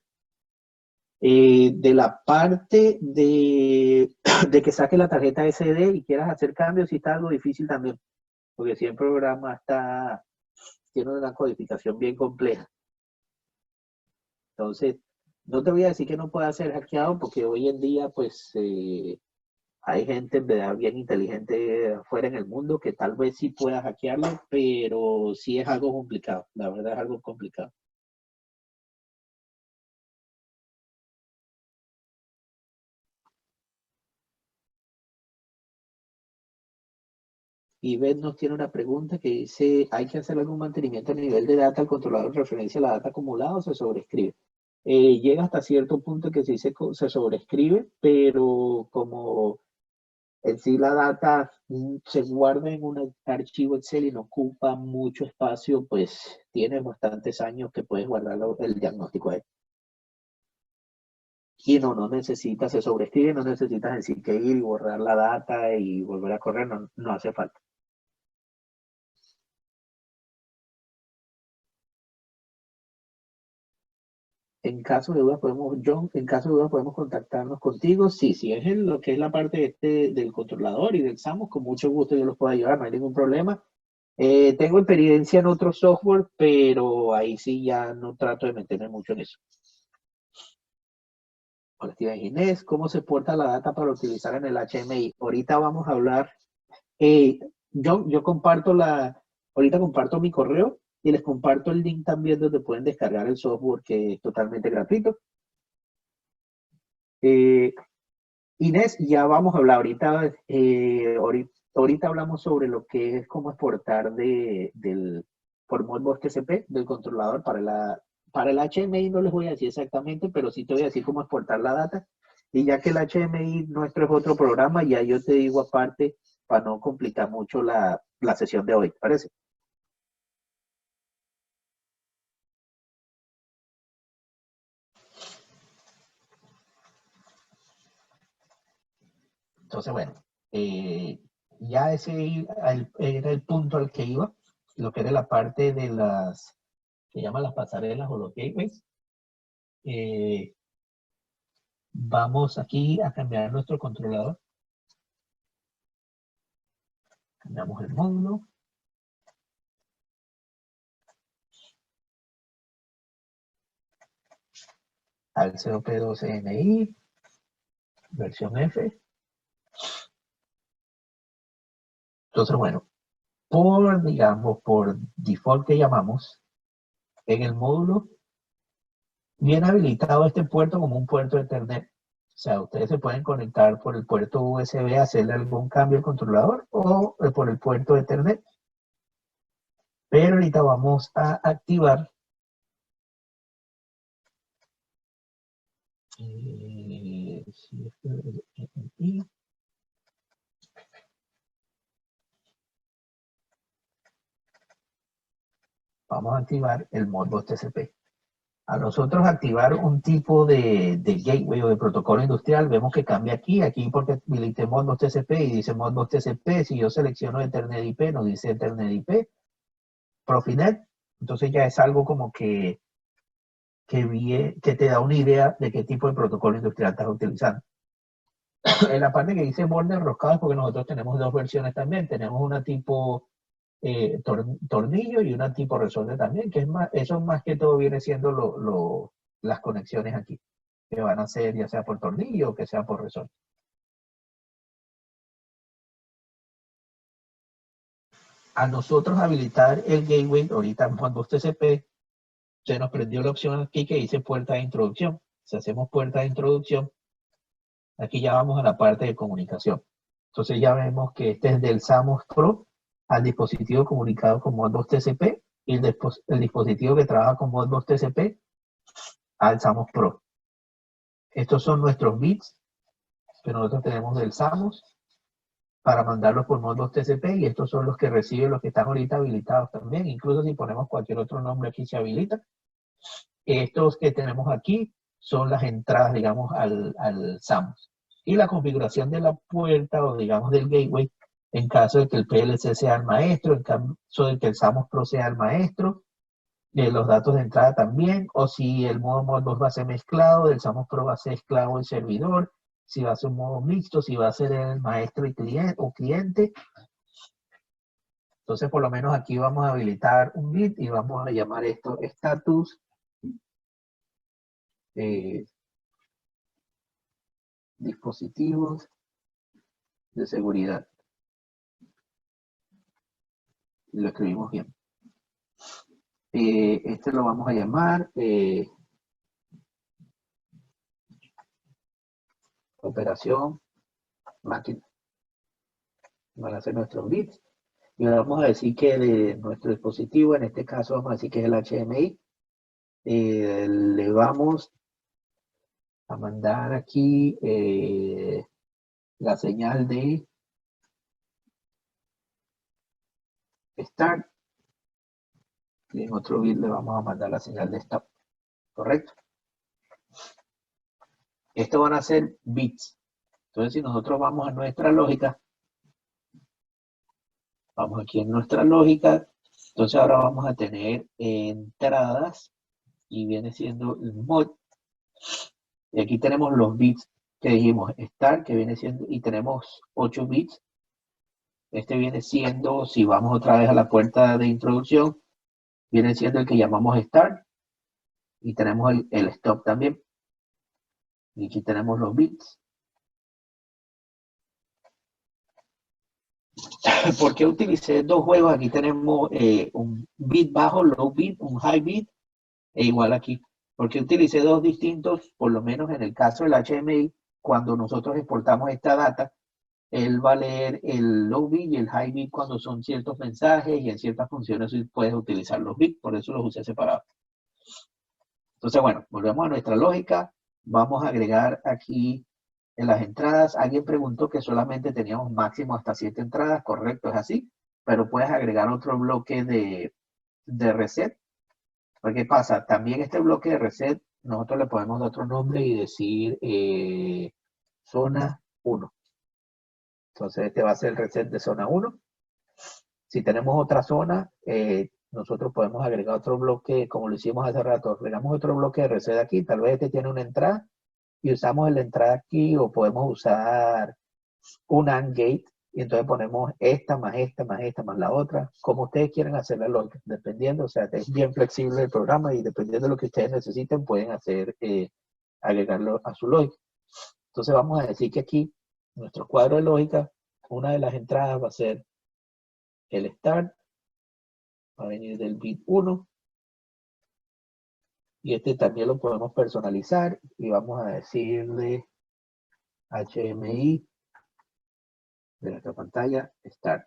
De la parte de que saques la tarjeta SD y quieras hacer cambios, sí está algo difícil también, porque si el programa tiene una codificación bien compleja. Entonces, no te voy a decir que no pueda ser hackeado, porque hoy en día, pues, hay gente en verdad bien inteligente afuera en el mundo que tal vez sí pueda hackearlo, pero sí es algo complicado, la verdad es algo complicado. Ivette nos tiene una pregunta que dice, ¿hay que hacer algún mantenimiento a nivel de data al controlador en referencia a la data acumulada o se sobrescribe? Llega hasta cierto punto que sí se sobrescribe, pero como en sí la data se guarda en un archivo Excel y no ocupa mucho espacio, pues tienes bastantes años que puedes guardar el diagnóstico ahí. Y no necesitas, se sobrescribe, no necesitas decir que ir y borrar la data y volver a correr, no hace falta. En caso de dudas podemos, John, en caso de dudas podemos contactarnos contigo. Sí, si es lo que es la parte del controlador y del SAMUS, con mucho gusto yo los puedo ayudar, no hay ningún problema. Tengo experiencia en otro software, pero ahí sí ya no trato de meterme mucho en eso. Hola, Steven Ginés, ¿cómo se porta la data para utilizar en el HMI? Ahorita vamos a hablar. Yo comparto ahorita comparto mi correo y les comparto el link también donde pueden descargar el software que es totalmente gratuito. Inés, ya vamos a hablar ahorita hablamos sobre lo que es cómo exportar por Modbus TCP del controlador para el HMI no les voy a decir exactamente, pero sí te voy a decir cómo exportar la data. Y ya que el HMI nuestro es otro programa, ya yo te digo aparte para no complicar mucho la sesión de hoy, ¿te parece? Entonces, bueno, ya ese era el punto al que iba, lo que era la parte de que llaman las pasarelas o los gateways. Vamos aquí a cambiar nuestro controlador. Cambiamos el módulo. Al COP12NI, versión F. Entonces, bueno, digamos, por default que llamamos, en el módulo viene habilitado este puerto como un puerto de Ethernet. O sea, ustedes se pueden conectar por el puerto USB, hacerle algún cambio al controlador o por el puerto de Ethernet. Pero ahorita vamos a activar vamos a activar el Modbus TCP. A nosotros activar un tipo de gateway o de protocolo industrial, vemos que cambia aquí porque habilité Modbus TCP y dice Modbus TCP, si yo selecciono Ethernet IP, nos dice Ethernet IP, Profinet, entonces ya es algo como que te da una idea de qué tipo de protocolo industrial estás utilizando. En la parte que dice borde enroscado es porque nosotros tenemos dos versiones también, tenemos una tipo tornillo y una tipo resorte también, que es más, eso más que todo viene siendo las conexiones aquí, que van a ser ya sea por tornillo o que sea por resorte. A nosotros habilitar el gateway, ahorita en Modbus TCP, se nos prendió la opción aquí que dice puerta de introducción. Si hacemos puerta de introducción, aquí ya vamos a la parte de comunicación. Entonces ya vemos que este es del SAMUS Pro al dispositivo comunicado con Modbus TCP y el dispositivo que trabaja con Modbus TCP al SAMUS Pro. Estos son nuestros bits que nosotros tenemos del SAMUS para mandarlos por Modbus TCP y estos son los que reciben los que están ahorita habilitados también. Incluso si ponemos cualquier otro nombre aquí se habilita. Estos que tenemos aquí son las entradas, digamos, al SAMUS. Y la configuración de la puerta o, digamos, del gateway, en caso de que el PLC sea el maestro, en caso de que el SAMUS Pro sea el maestro, los datos de entrada también, o si el modo Modbus va a ser mezclado, el SAMUS Pro va a ser esclavo del servidor, si va a ser un modo mixto, si va a ser el maestro y cliente. Entonces, por lo menos aquí vamos a habilitar un bit y vamos a llamar esto status dispositivos de seguridad. Lo escribimos bien. Este lo vamos a llamar operación máquina. Van a ser nuestros bits. Y vamos a decir que de nuestro dispositivo, en este caso vamos a decir que es el HDMI, le vamos a mandar aquí la señal de Start, y en otro bit le vamos a mandar la señal de Stop, ¿correcto? Estos van a ser bits. Entonces, si nosotros vamos a nuestra lógica, vamos aquí en nuestra lógica, entonces ahora vamos a tener entradas y viene siendo el mod. Y aquí tenemos los bits que dijimos, Start, que viene siendo, y tenemos 8 bits. Este viene siendo, si vamos otra vez a la puerta de introducción, viene siendo el que llamamos Start. Y tenemos el Stop también. Y aquí tenemos los bits. ¿Por qué utilicé dos juegos? Aquí tenemos un bit bajo, low bit, un high bit, e igual aquí. ¿Por qué utilicé dos distintos? Por lo menos en el caso del HDMI, cuando nosotros exportamos esta data, él va a leer el low bit y el high bit cuando son ciertos mensajes y en ciertas funciones puedes utilizar los bits, por eso los usé separados. Entonces, bueno, volvemos a nuestra lógica. Vamos a agregar aquí en las entradas. Alguien preguntó que solamente teníamos máximo hasta 7 entradas. Correcto, es así. Pero puedes agregar otro bloque de reset. ¿Qué pasa? También este bloque de reset, nosotros le podemos dar otro nombre y decir zona 1. Entonces este va a ser el reset de zona 1. Si tenemos otra zona, nosotros podemos agregar otro bloque, como lo hicimos hace rato. Agregamos otro bloque de reset aquí. Tal vez este tiene una entrada y usamos la entrada aquí, o podemos usar un AND gate y entonces ponemos esta más esta más esta más la otra, como ustedes quieran hacer la lógica, dependiendo, o sea, es bien flexible el programa y dependiendo de lo que ustedes necesiten pueden hacer, agregarlo a su lógica. Entonces vamos a decir que aquí, nuestro cuadro de lógica, una de las entradas va a ser el start, va a venir del bit 1, y este también lo podemos personalizar y vamos a decirle HDMI de nuestra pantalla start.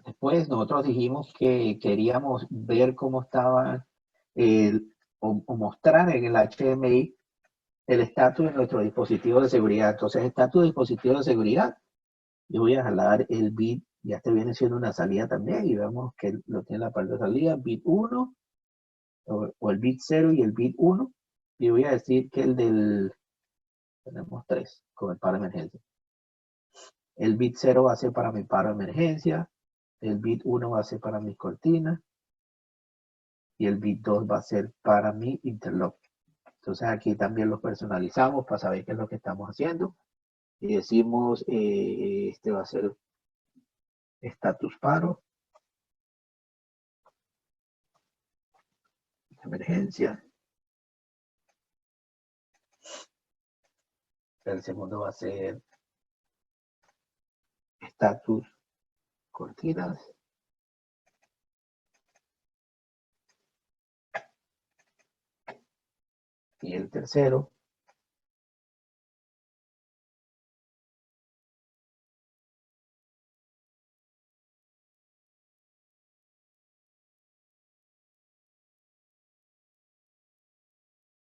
Después nosotros dijimos que queríamos ver cómo estaba o mostrar en el HDMI el estatus de nuestro dispositivo de seguridad. Entonces, estatus de dispositivo de seguridad, yo voy a jalar el bit, ya este viene siendo una salida también, y vemos que lo tiene la parte de salida, bit 1, o el bit 0 y el bit 1, y voy a decir que el del, tenemos 3 con el paro de emergencia. El bit 0 va a ser para mi paro de emergencia, el bit 1 va a ser para mis cortinas, y el bit 2 va a ser para mi interlock. Entonces aquí también lo personalizamos para saber qué es lo que estamos haciendo. Y decimos, este va a ser status paro, emergencia. El segundo va a ser status cortinas. Y el tercero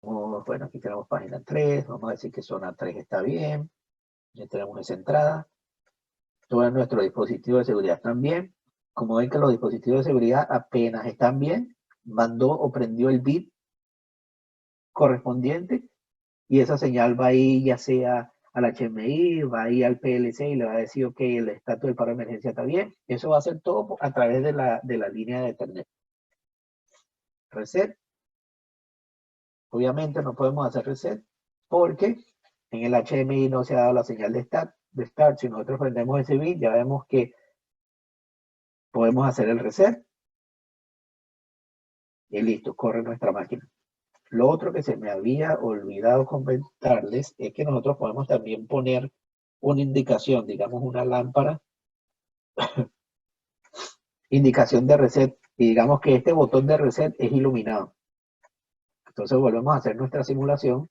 bueno, aquí tenemos página 3, vamos a decir que zona 3 está bien, ya tenemos esa entrada. Todo nuestro dispositivo de seguridad también. Como ven que los dispositivos de seguridad apenas están bien, mandó o prendió el bit correspondiente y esa señal va a ir ya sea al HMI, va a ir al PLC y le va a decir, ok, el estatus del paro de emergencia está bien. Eso va a ser todo a través de la línea de Ethernet. Reset. Obviamente no podemos hacer reset porque en el HMI no se ha dado la señal de start. Si nosotros prendemos ese bit, ya vemos que podemos hacer el reset. Y listo, corre nuestra máquina. Lo otro que se me había olvidado comentarles es que nosotros podemos también poner una indicación, digamos una lámpara, indicación de reset, y digamos que este botón de reset es iluminado. Entonces volvemos a hacer nuestra simulación.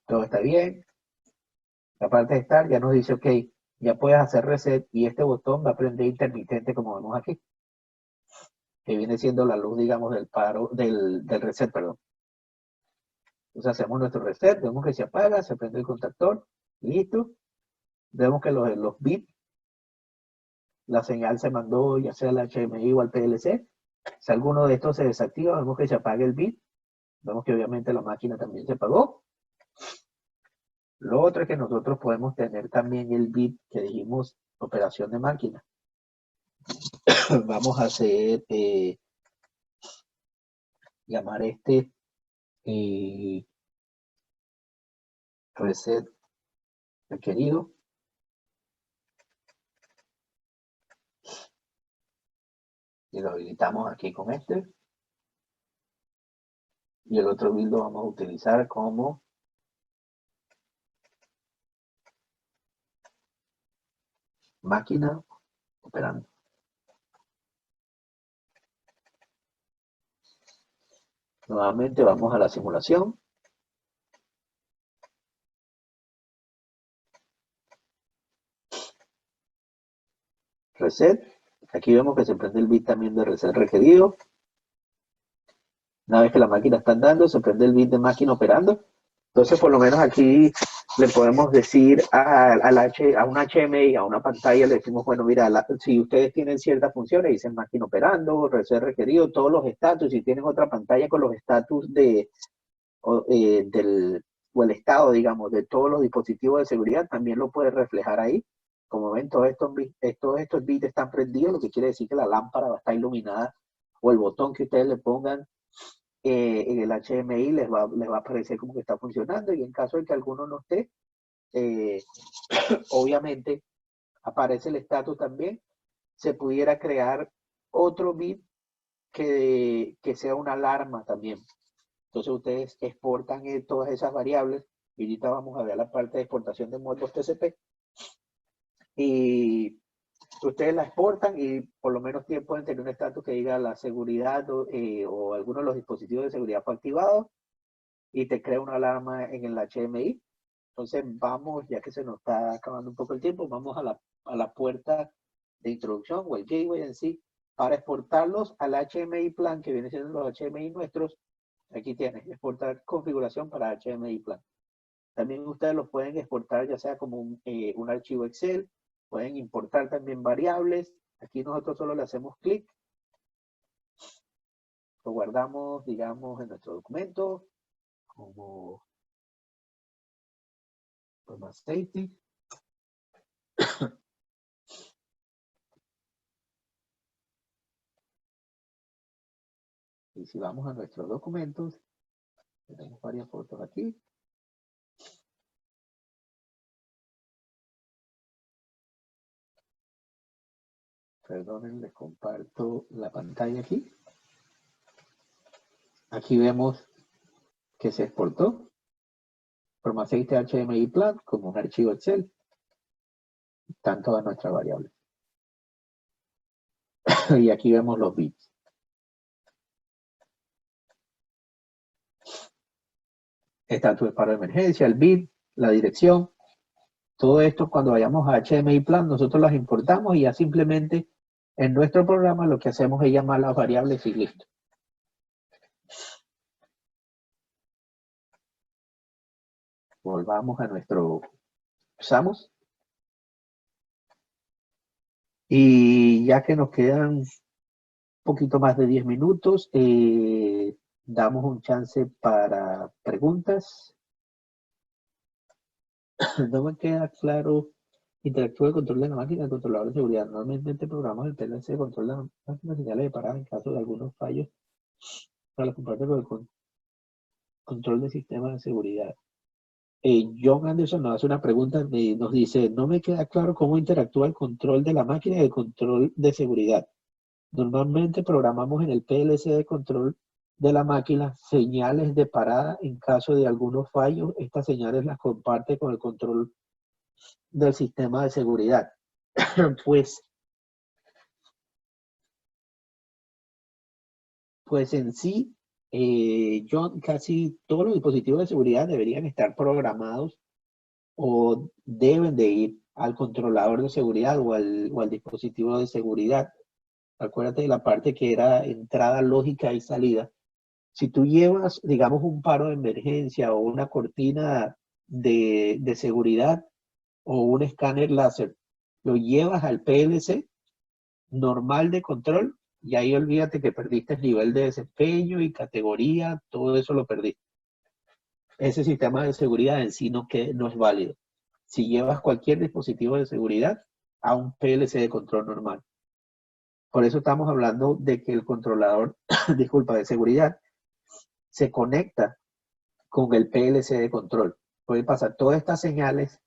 todo está bien. La parte de estar ya nos dice, ok, ya puedes hacer reset y este botón va a prender intermitente como vemos aquí, que viene siendo la luz, digamos, del paro, del reset, perdón. Entonces hacemos nuestro reset, vemos que se apaga, se prende el contactor, listo. Vemos que los bits, la señal se mandó ya sea al HMI o al PLC. Si alguno de estos se desactiva, vemos que se apaga el bit. Vemos que obviamente la máquina también se apagó. Lo otro es que nosotros podemos tener también el bit que dijimos operación de máquina. Vamos a hacer, llamar reset requerido. Y lo habilitamos aquí con este. Y el otro bit lo vamos a utilizar como máquina operando. Nuevamente vamos a la simulación. Reset. Aquí vemos que se prende el bit también de reset requerido. Una vez que la máquina está andando, se prende el bit de máquina operando. Entonces, por lo menos aquí le podemos decir a un HMI, a una pantalla, le decimos, bueno, mira, si ustedes tienen ciertas funciones, dicen máquina operando, reset requerido, todos los estatus, si tienen otra pantalla con los estatus o el estado, digamos, de todos los dispositivos de seguridad, también lo puede reflejar ahí. Como ven, todos estos bits están prendidos, lo que quiere decir que la lámpara va a estar iluminada, o el botón que ustedes le pongan en el HMI les va a aparecer como que está funcionando, y en caso de que alguno no esté, obviamente aparece el estatus también. Se pudiera crear otro bit que sea una alarma también. Entonces ustedes exportan todas esas variables, y ahorita vamos a ver la parte de exportación de módulos TCP, y ustedes la exportan y por lo menos pueden tener un estatus que diga la seguridad o alguno de los dispositivos de seguridad fue activado, y te crea una alarma en el HMI. Entonces vamos, ya que se nos está acabando un poco el tiempo, vamos a la puerta de introducción o el gateway en sí, para exportarlos al HMI plan, que viene siendo los HMI nuestros. Aquí tienes, exportar configuración para HMI plan. También ustedes los pueden exportar ya sea como un archivo Excel, pueden importar también variables. Aquí nosotros solo le hacemos clic, lo guardamos, digamos, en nuestro documento, como safety. Y si vamos a nuestros documentos, tenemos varias fotos aquí. Perdonen, les comparto la pantalla aquí. Aquí vemos que se exportó Promaceite HMI plan como un archivo Excel, tanto de nuestra variable. Y aquí vemos los bits. Estatus de paro de emergencia, el bit, la dirección. Todo esto cuando vayamos a HMI plan nosotros las importamos, y ya simplemente en nuestro programa lo que hacemos es llamar las variables y listo. Volvamos a nuestro SAMUS. Y ya que nos quedan un poquito más de 10 minutos, damos un chance para preguntas. No me queda claro. Interactúa el control de la máquina, el controlador de seguridad. Normalmente programas el PLC de control de la máquina, señales de parada en caso de algunos fallos para la comparte con el control de sistema de seguridad. John Anderson nos hace una pregunta, nos dice, no me queda claro cómo interactúa el control de la máquina y el control de seguridad. Normalmente programamos en el PLC de control de la máquina señales de parada en caso de algunos fallos. Estas señales las comparte con el control del sistema de seguridad. Pues en sí, Casi todos los dispositivos de seguridad deberían estar programados o deben de ir al controlador de seguridad o al dispositivo de seguridad. Acuérdate de la parte que era entrada lógica y salida. Si tú llevas, digamos, un paro de emergencia o una cortina de seguridad o un escáner láser, lo llevas al PLC normal de control y ahí olvídate que perdiste el nivel de desempeño y categoría, todo eso lo perdiste. Ese sistema de seguridad en sí no es válido. Si llevas cualquier dispositivo de seguridad a un PLC de control normal. Por eso estamos hablando de que el controlador, disculpa, de seguridad, se conecta con el PLC de control. Puede pasar todas estas señales,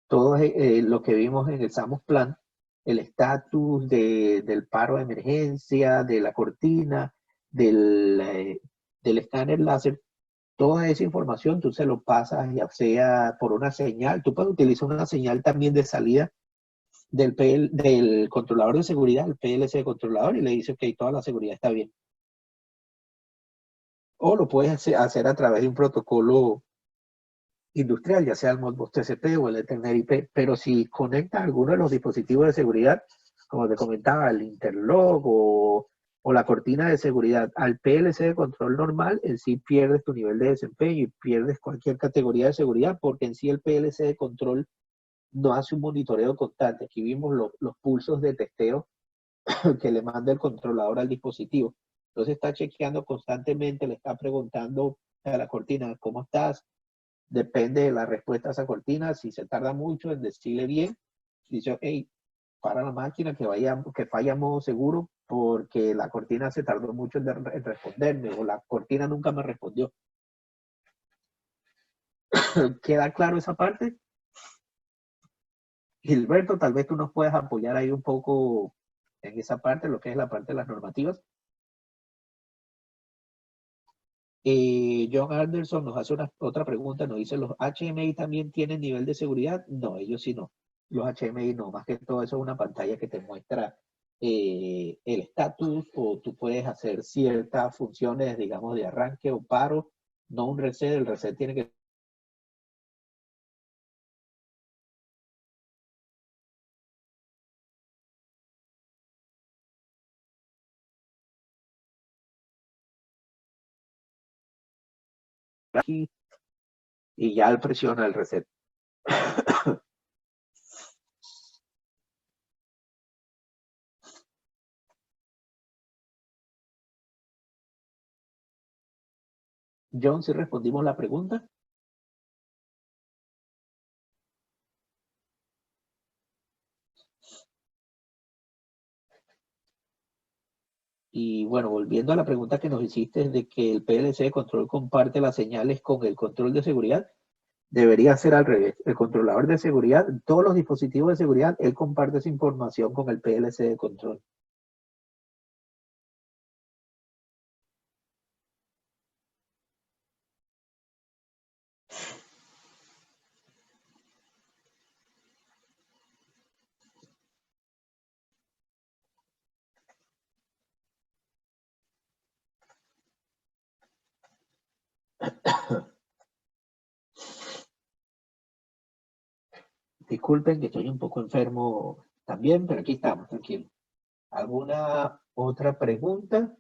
todo lo que vimos en el SAMUS Plan, el estatus del paro de emergencia, de la cortina, del escáner láser, toda esa información tú se lo pasas, ya sea por una señal. Tú puedes utilizar una señal también de salida del controlador de seguridad, el PLC controlador, y le dices que toda la seguridad está bien. O lo puedes hacer a través de un protocolo industrial, ya sea el Modbus TCP o el Ethernet IP, pero si conectas alguno de los dispositivos de seguridad, como te comentaba, el interlock o la cortina de seguridad al PLC de control normal, en sí pierdes tu nivel de desempeño y pierdes cualquier categoría de seguridad, porque en sí el PLC de control no hace un monitoreo constante. Aquí vimos los pulsos de testeo que le manda el controlador al dispositivo. Entonces está chequeando constantemente, le está preguntando a la cortina, ¿cómo estás? Depende de la respuesta a esa cortina. Si se tarda mucho en decirle bien, dice, ok, para la máquina que falla modo seguro porque la cortina se tardó mucho en responderme o la cortina nunca me respondió. ¿Queda claro esa parte? Gilberto, tal vez tú nos puedas apoyar ahí un poco en esa parte, lo que es la parte de las normativas. John Anderson nos hace otra pregunta, nos dice, ¿los HMI también tienen nivel de seguridad? No, ellos sí no. Los HMI no, más que todo eso es una pantalla que te muestra el estatus o tú puedes hacer ciertas funciones, digamos, de arranque o paro, no un reset, el reset tiene que... Aquí, y ya él presiona el reset. John, si respondimos la pregunta. Y bueno, volviendo a la pregunta que nos hiciste de que el PLC de control comparte las señales con el control de seguridad, debería ser al revés. El controlador de seguridad, todos los dispositivos de seguridad, él comparte esa información con el PLC de control. Disculpen que estoy un poco enfermo también, pero aquí estamos, tranquilo. ¿Alguna otra pregunta?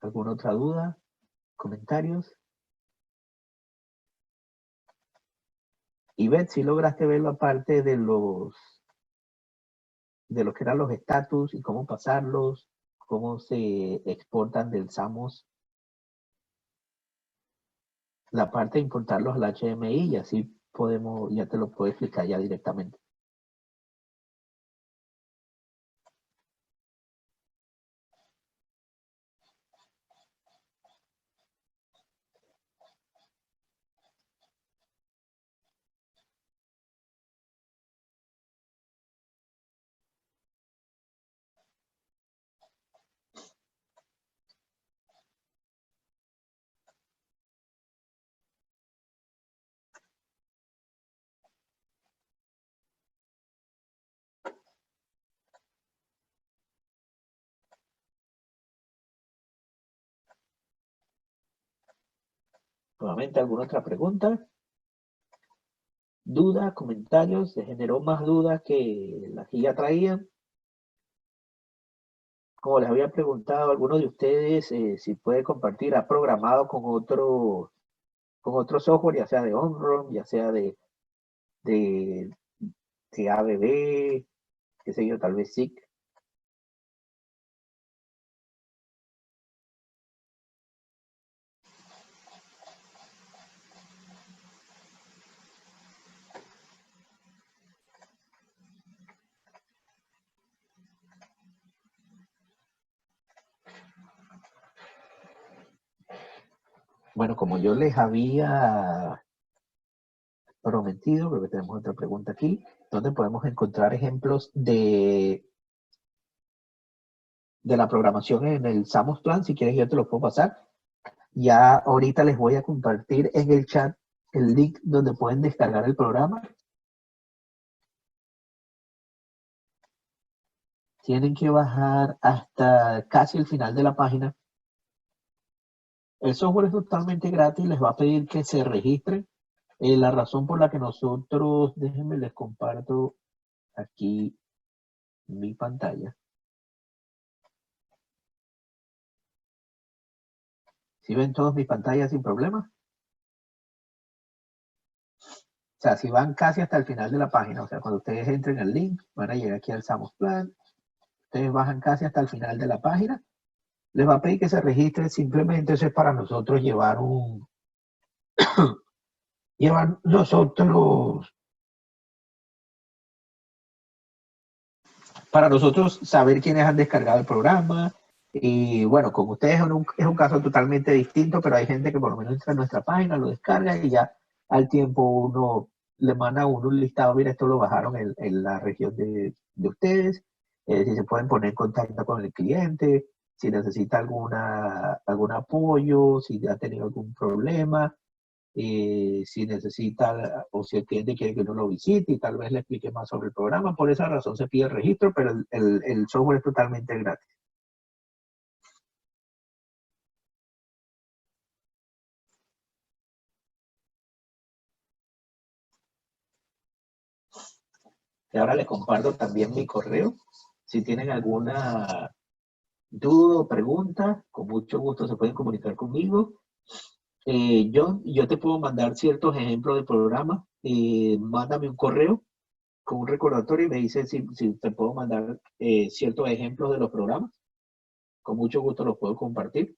¿Alguna otra duda? ¿Comentarios? Y Beth, si lograste ver la parte de lo que eran los estatus y cómo pasarlos, cómo se exportan del SAMOS, la parte de importarlos al HMI y así podemos, ya te lo puedo explicar ya directamente. Nuevamente, ¿alguna otra pregunta? ¿Dudas, comentarios? ¿Se generó más dudas que las que ya traían? Como les había preguntado a alguno de ustedes, si puede compartir, ha programado con otro software, ya sea de OnROM, ya sea de, de ABB, qué sé yo, tal vez SIG. Bueno, como yo les había prometido, porque tenemos otra pregunta aquí, donde podemos encontrar ejemplos de la programación en el Samos Plan. Si quieres, yo te lo puedo pasar. Ya ahorita les voy a compartir en el chat el link donde pueden descargar el programa. Tienen que bajar hasta casi el final de la página. El software es totalmente gratis, les va a pedir que se registren. La razón por la que nosotros, déjenme les comparto aquí mi pantalla. ¿Sí ven todas mis pantallas sin problema? O sea, si van casi hasta el final de la página, o sea, cuando ustedes entren al link, van a llegar aquí al Samos Plan, ustedes bajan casi hasta el final de la página, les va a pedir que se registren, simplemente eso es para nosotros llevar nosotros, para nosotros saber quiénes han descargado el programa. Y bueno, con ustedes es un caso totalmente distinto, pero hay gente que por lo menos entra en nuestra página, lo descarga y ya al tiempo uno le manda a uno un listado, mira, esto lo bajaron en la región de ustedes, si se pueden poner en contacto con el cliente, si necesita algún apoyo, si ha tenido algún problema, si necesita o si el cliente quiere que uno lo visite y tal vez le explique más sobre el programa. Por esa razón se pide el registro, pero el software es totalmente gratis. Y ahora les comparto también mi correo. Si tienen alguna duda o pregunta, con mucho gusto se pueden comunicar conmigo. Yo te puedo mandar ciertos ejemplos de programas. Mándame un correo con un recordatorio y me dice si te puedo mandar ciertos ejemplos de los programas. Con mucho gusto los puedo compartir.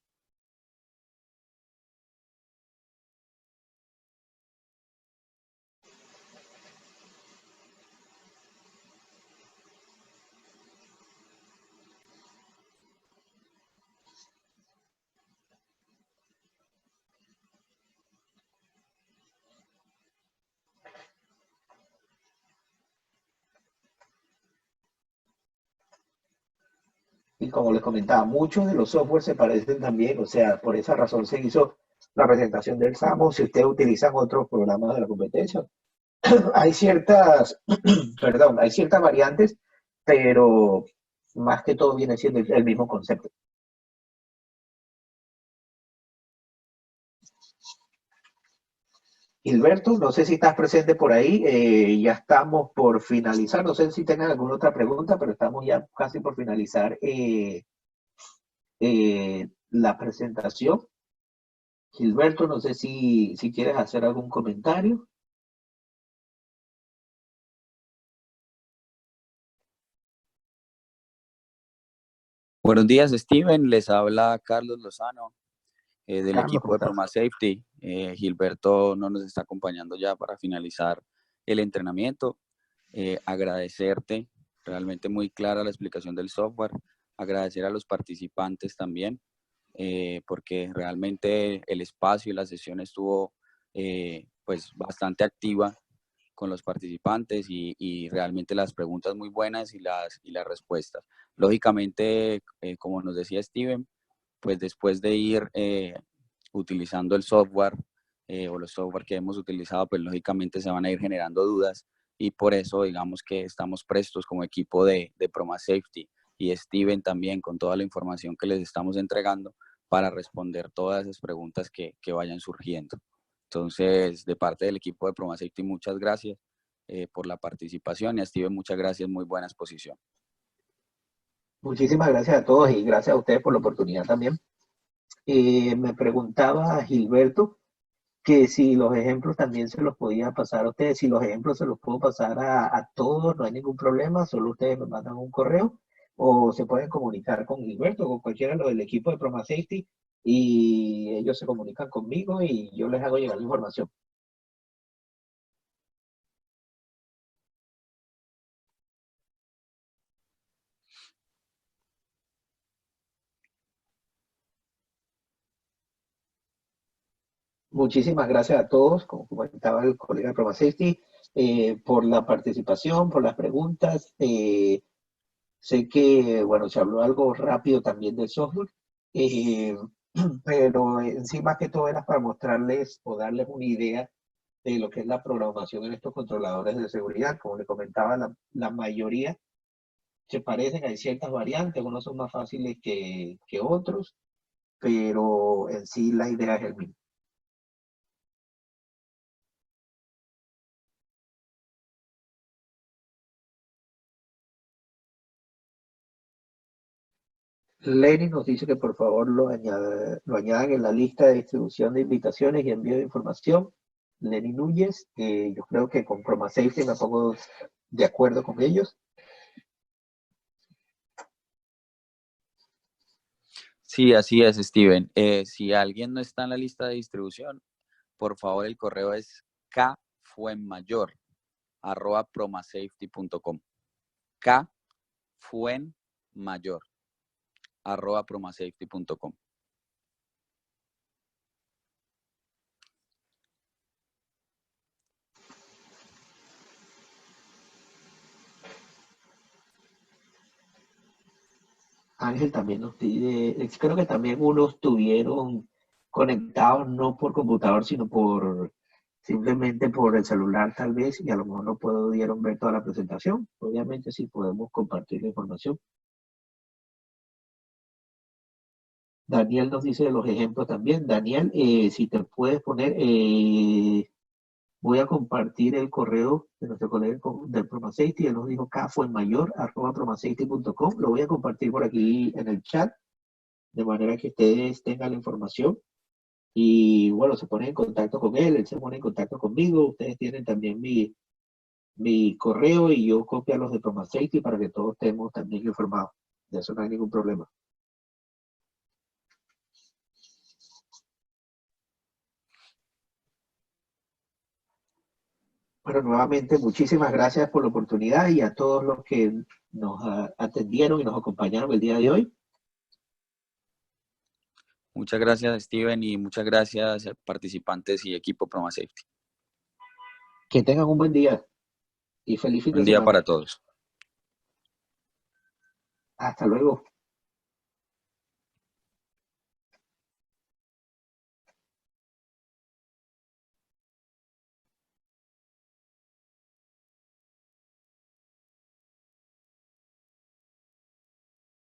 Y como les comentaba, muchos de los softwares se parecen también, o sea, por esa razón se hizo la presentación del SAMO. Si ustedes utilizan otros programas de la competencia, hay ciertas, perdón, hay ciertas variantes, pero más que todo viene siendo el mismo concepto. Gilberto, no sé si estás presente por ahí, ya estamos por finalizar, no sé si tienes alguna otra pregunta, pero estamos ya casi por finalizar la presentación. Gilberto, no sé si quieres hacer algún comentario. Buenos días, Steven. Les habla Carlos Lozano del Carlos, equipo ¿cómo de estás? Proma Safety. Gilberto no nos está acompañando ya para finalizar el entrenamiento. Agradecerte, realmente muy clara la explicación del software. Agradecer a los participantes también, porque realmente el espacio y la sesión estuvo pues bastante activa con los participantes y realmente las preguntas muy buenas y las respuestas. Lógicamente, como nos decía Steven, pues después de ir utilizando el software o los software que hemos utilizado, pues lógicamente se van a ir generando dudas y por eso digamos que estamos prestos como equipo de Proma Safety y Steven también con toda la información que les estamos entregando para responder todas esas preguntas que vayan surgiendo. Entonces, de parte del equipo de Proma Safety, muchas gracias por la participación, y a Steven, muchas gracias, muy buena exposición. Muchísimas gracias a todos y gracias a ustedes por la oportunidad también. Me preguntaba Gilberto que si los ejemplos también se los podía pasar a ustedes, si los ejemplos se los puedo pasar a todos, no hay ningún problema, solo ustedes me mandan un correo o se pueden comunicar con Gilberto o con cualquiera de los del equipo de Proma Safety y ellos se comunican conmigo y yo les hago llegar la información. Muchísimas gracias a todos, como comentaba el colega de Proma Safety, por la participación, por las preguntas. Sé que, bueno, se habló algo rápido también del software, eh, pero en sí más que todo era para mostrarles o darles una idea de lo que es la programación en estos controladores de seguridad. Como le comentaba, la mayoría se parecen, hay ciertas variantes, unos son más fáciles que otros, pero en sí la idea es el mismo. Lenny nos dice que por favor lo añadan en la lista de distribución de invitaciones y envío de información. Lenny Núñez, yo creo que con Proma Safety me pongo de acuerdo con ellos. Sí, así es, Steven. Si alguien no está en la lista de distribución, por favor, el correo es kfuenmayor@promasafety.com. kfuenmayor@promasafety.com. Ángel también nos pide, creo que también unos estuvieron conectados no por computador, sino simplemente por el celular tal vez, y a lo mejor no pudieron ver toda la presentación. Obviamente sí podemos compartir la información. Daniel nos dice los ejemplos también. Daniel, si te puedes poner, voy a compartir el correo de nuestro colega del Proma Safety. Él nos dijo kfuenmayor@promasafety.com. Lo voy a compartir por aquí en el chat, de manera que ustedes tengan la información. Y bueno, se ponen en contacto con él se pone en contacto conmigo. Ustedes tienen también mi correo y yo copio a los de Proma Safety para que todos estemos también informados. De eso no hay ningún problema. Bueno, nuevamente, muchísimas gracias por la oportunidad y a todos los que nos atendieron y nos acompañaron el día de hoy. Muchas gracias, Steven, y muchas gracias, participantes y equipo Proma Safety. Que tengan un buen día y feliz fin de Buen día semana. para todos. Hasta luego.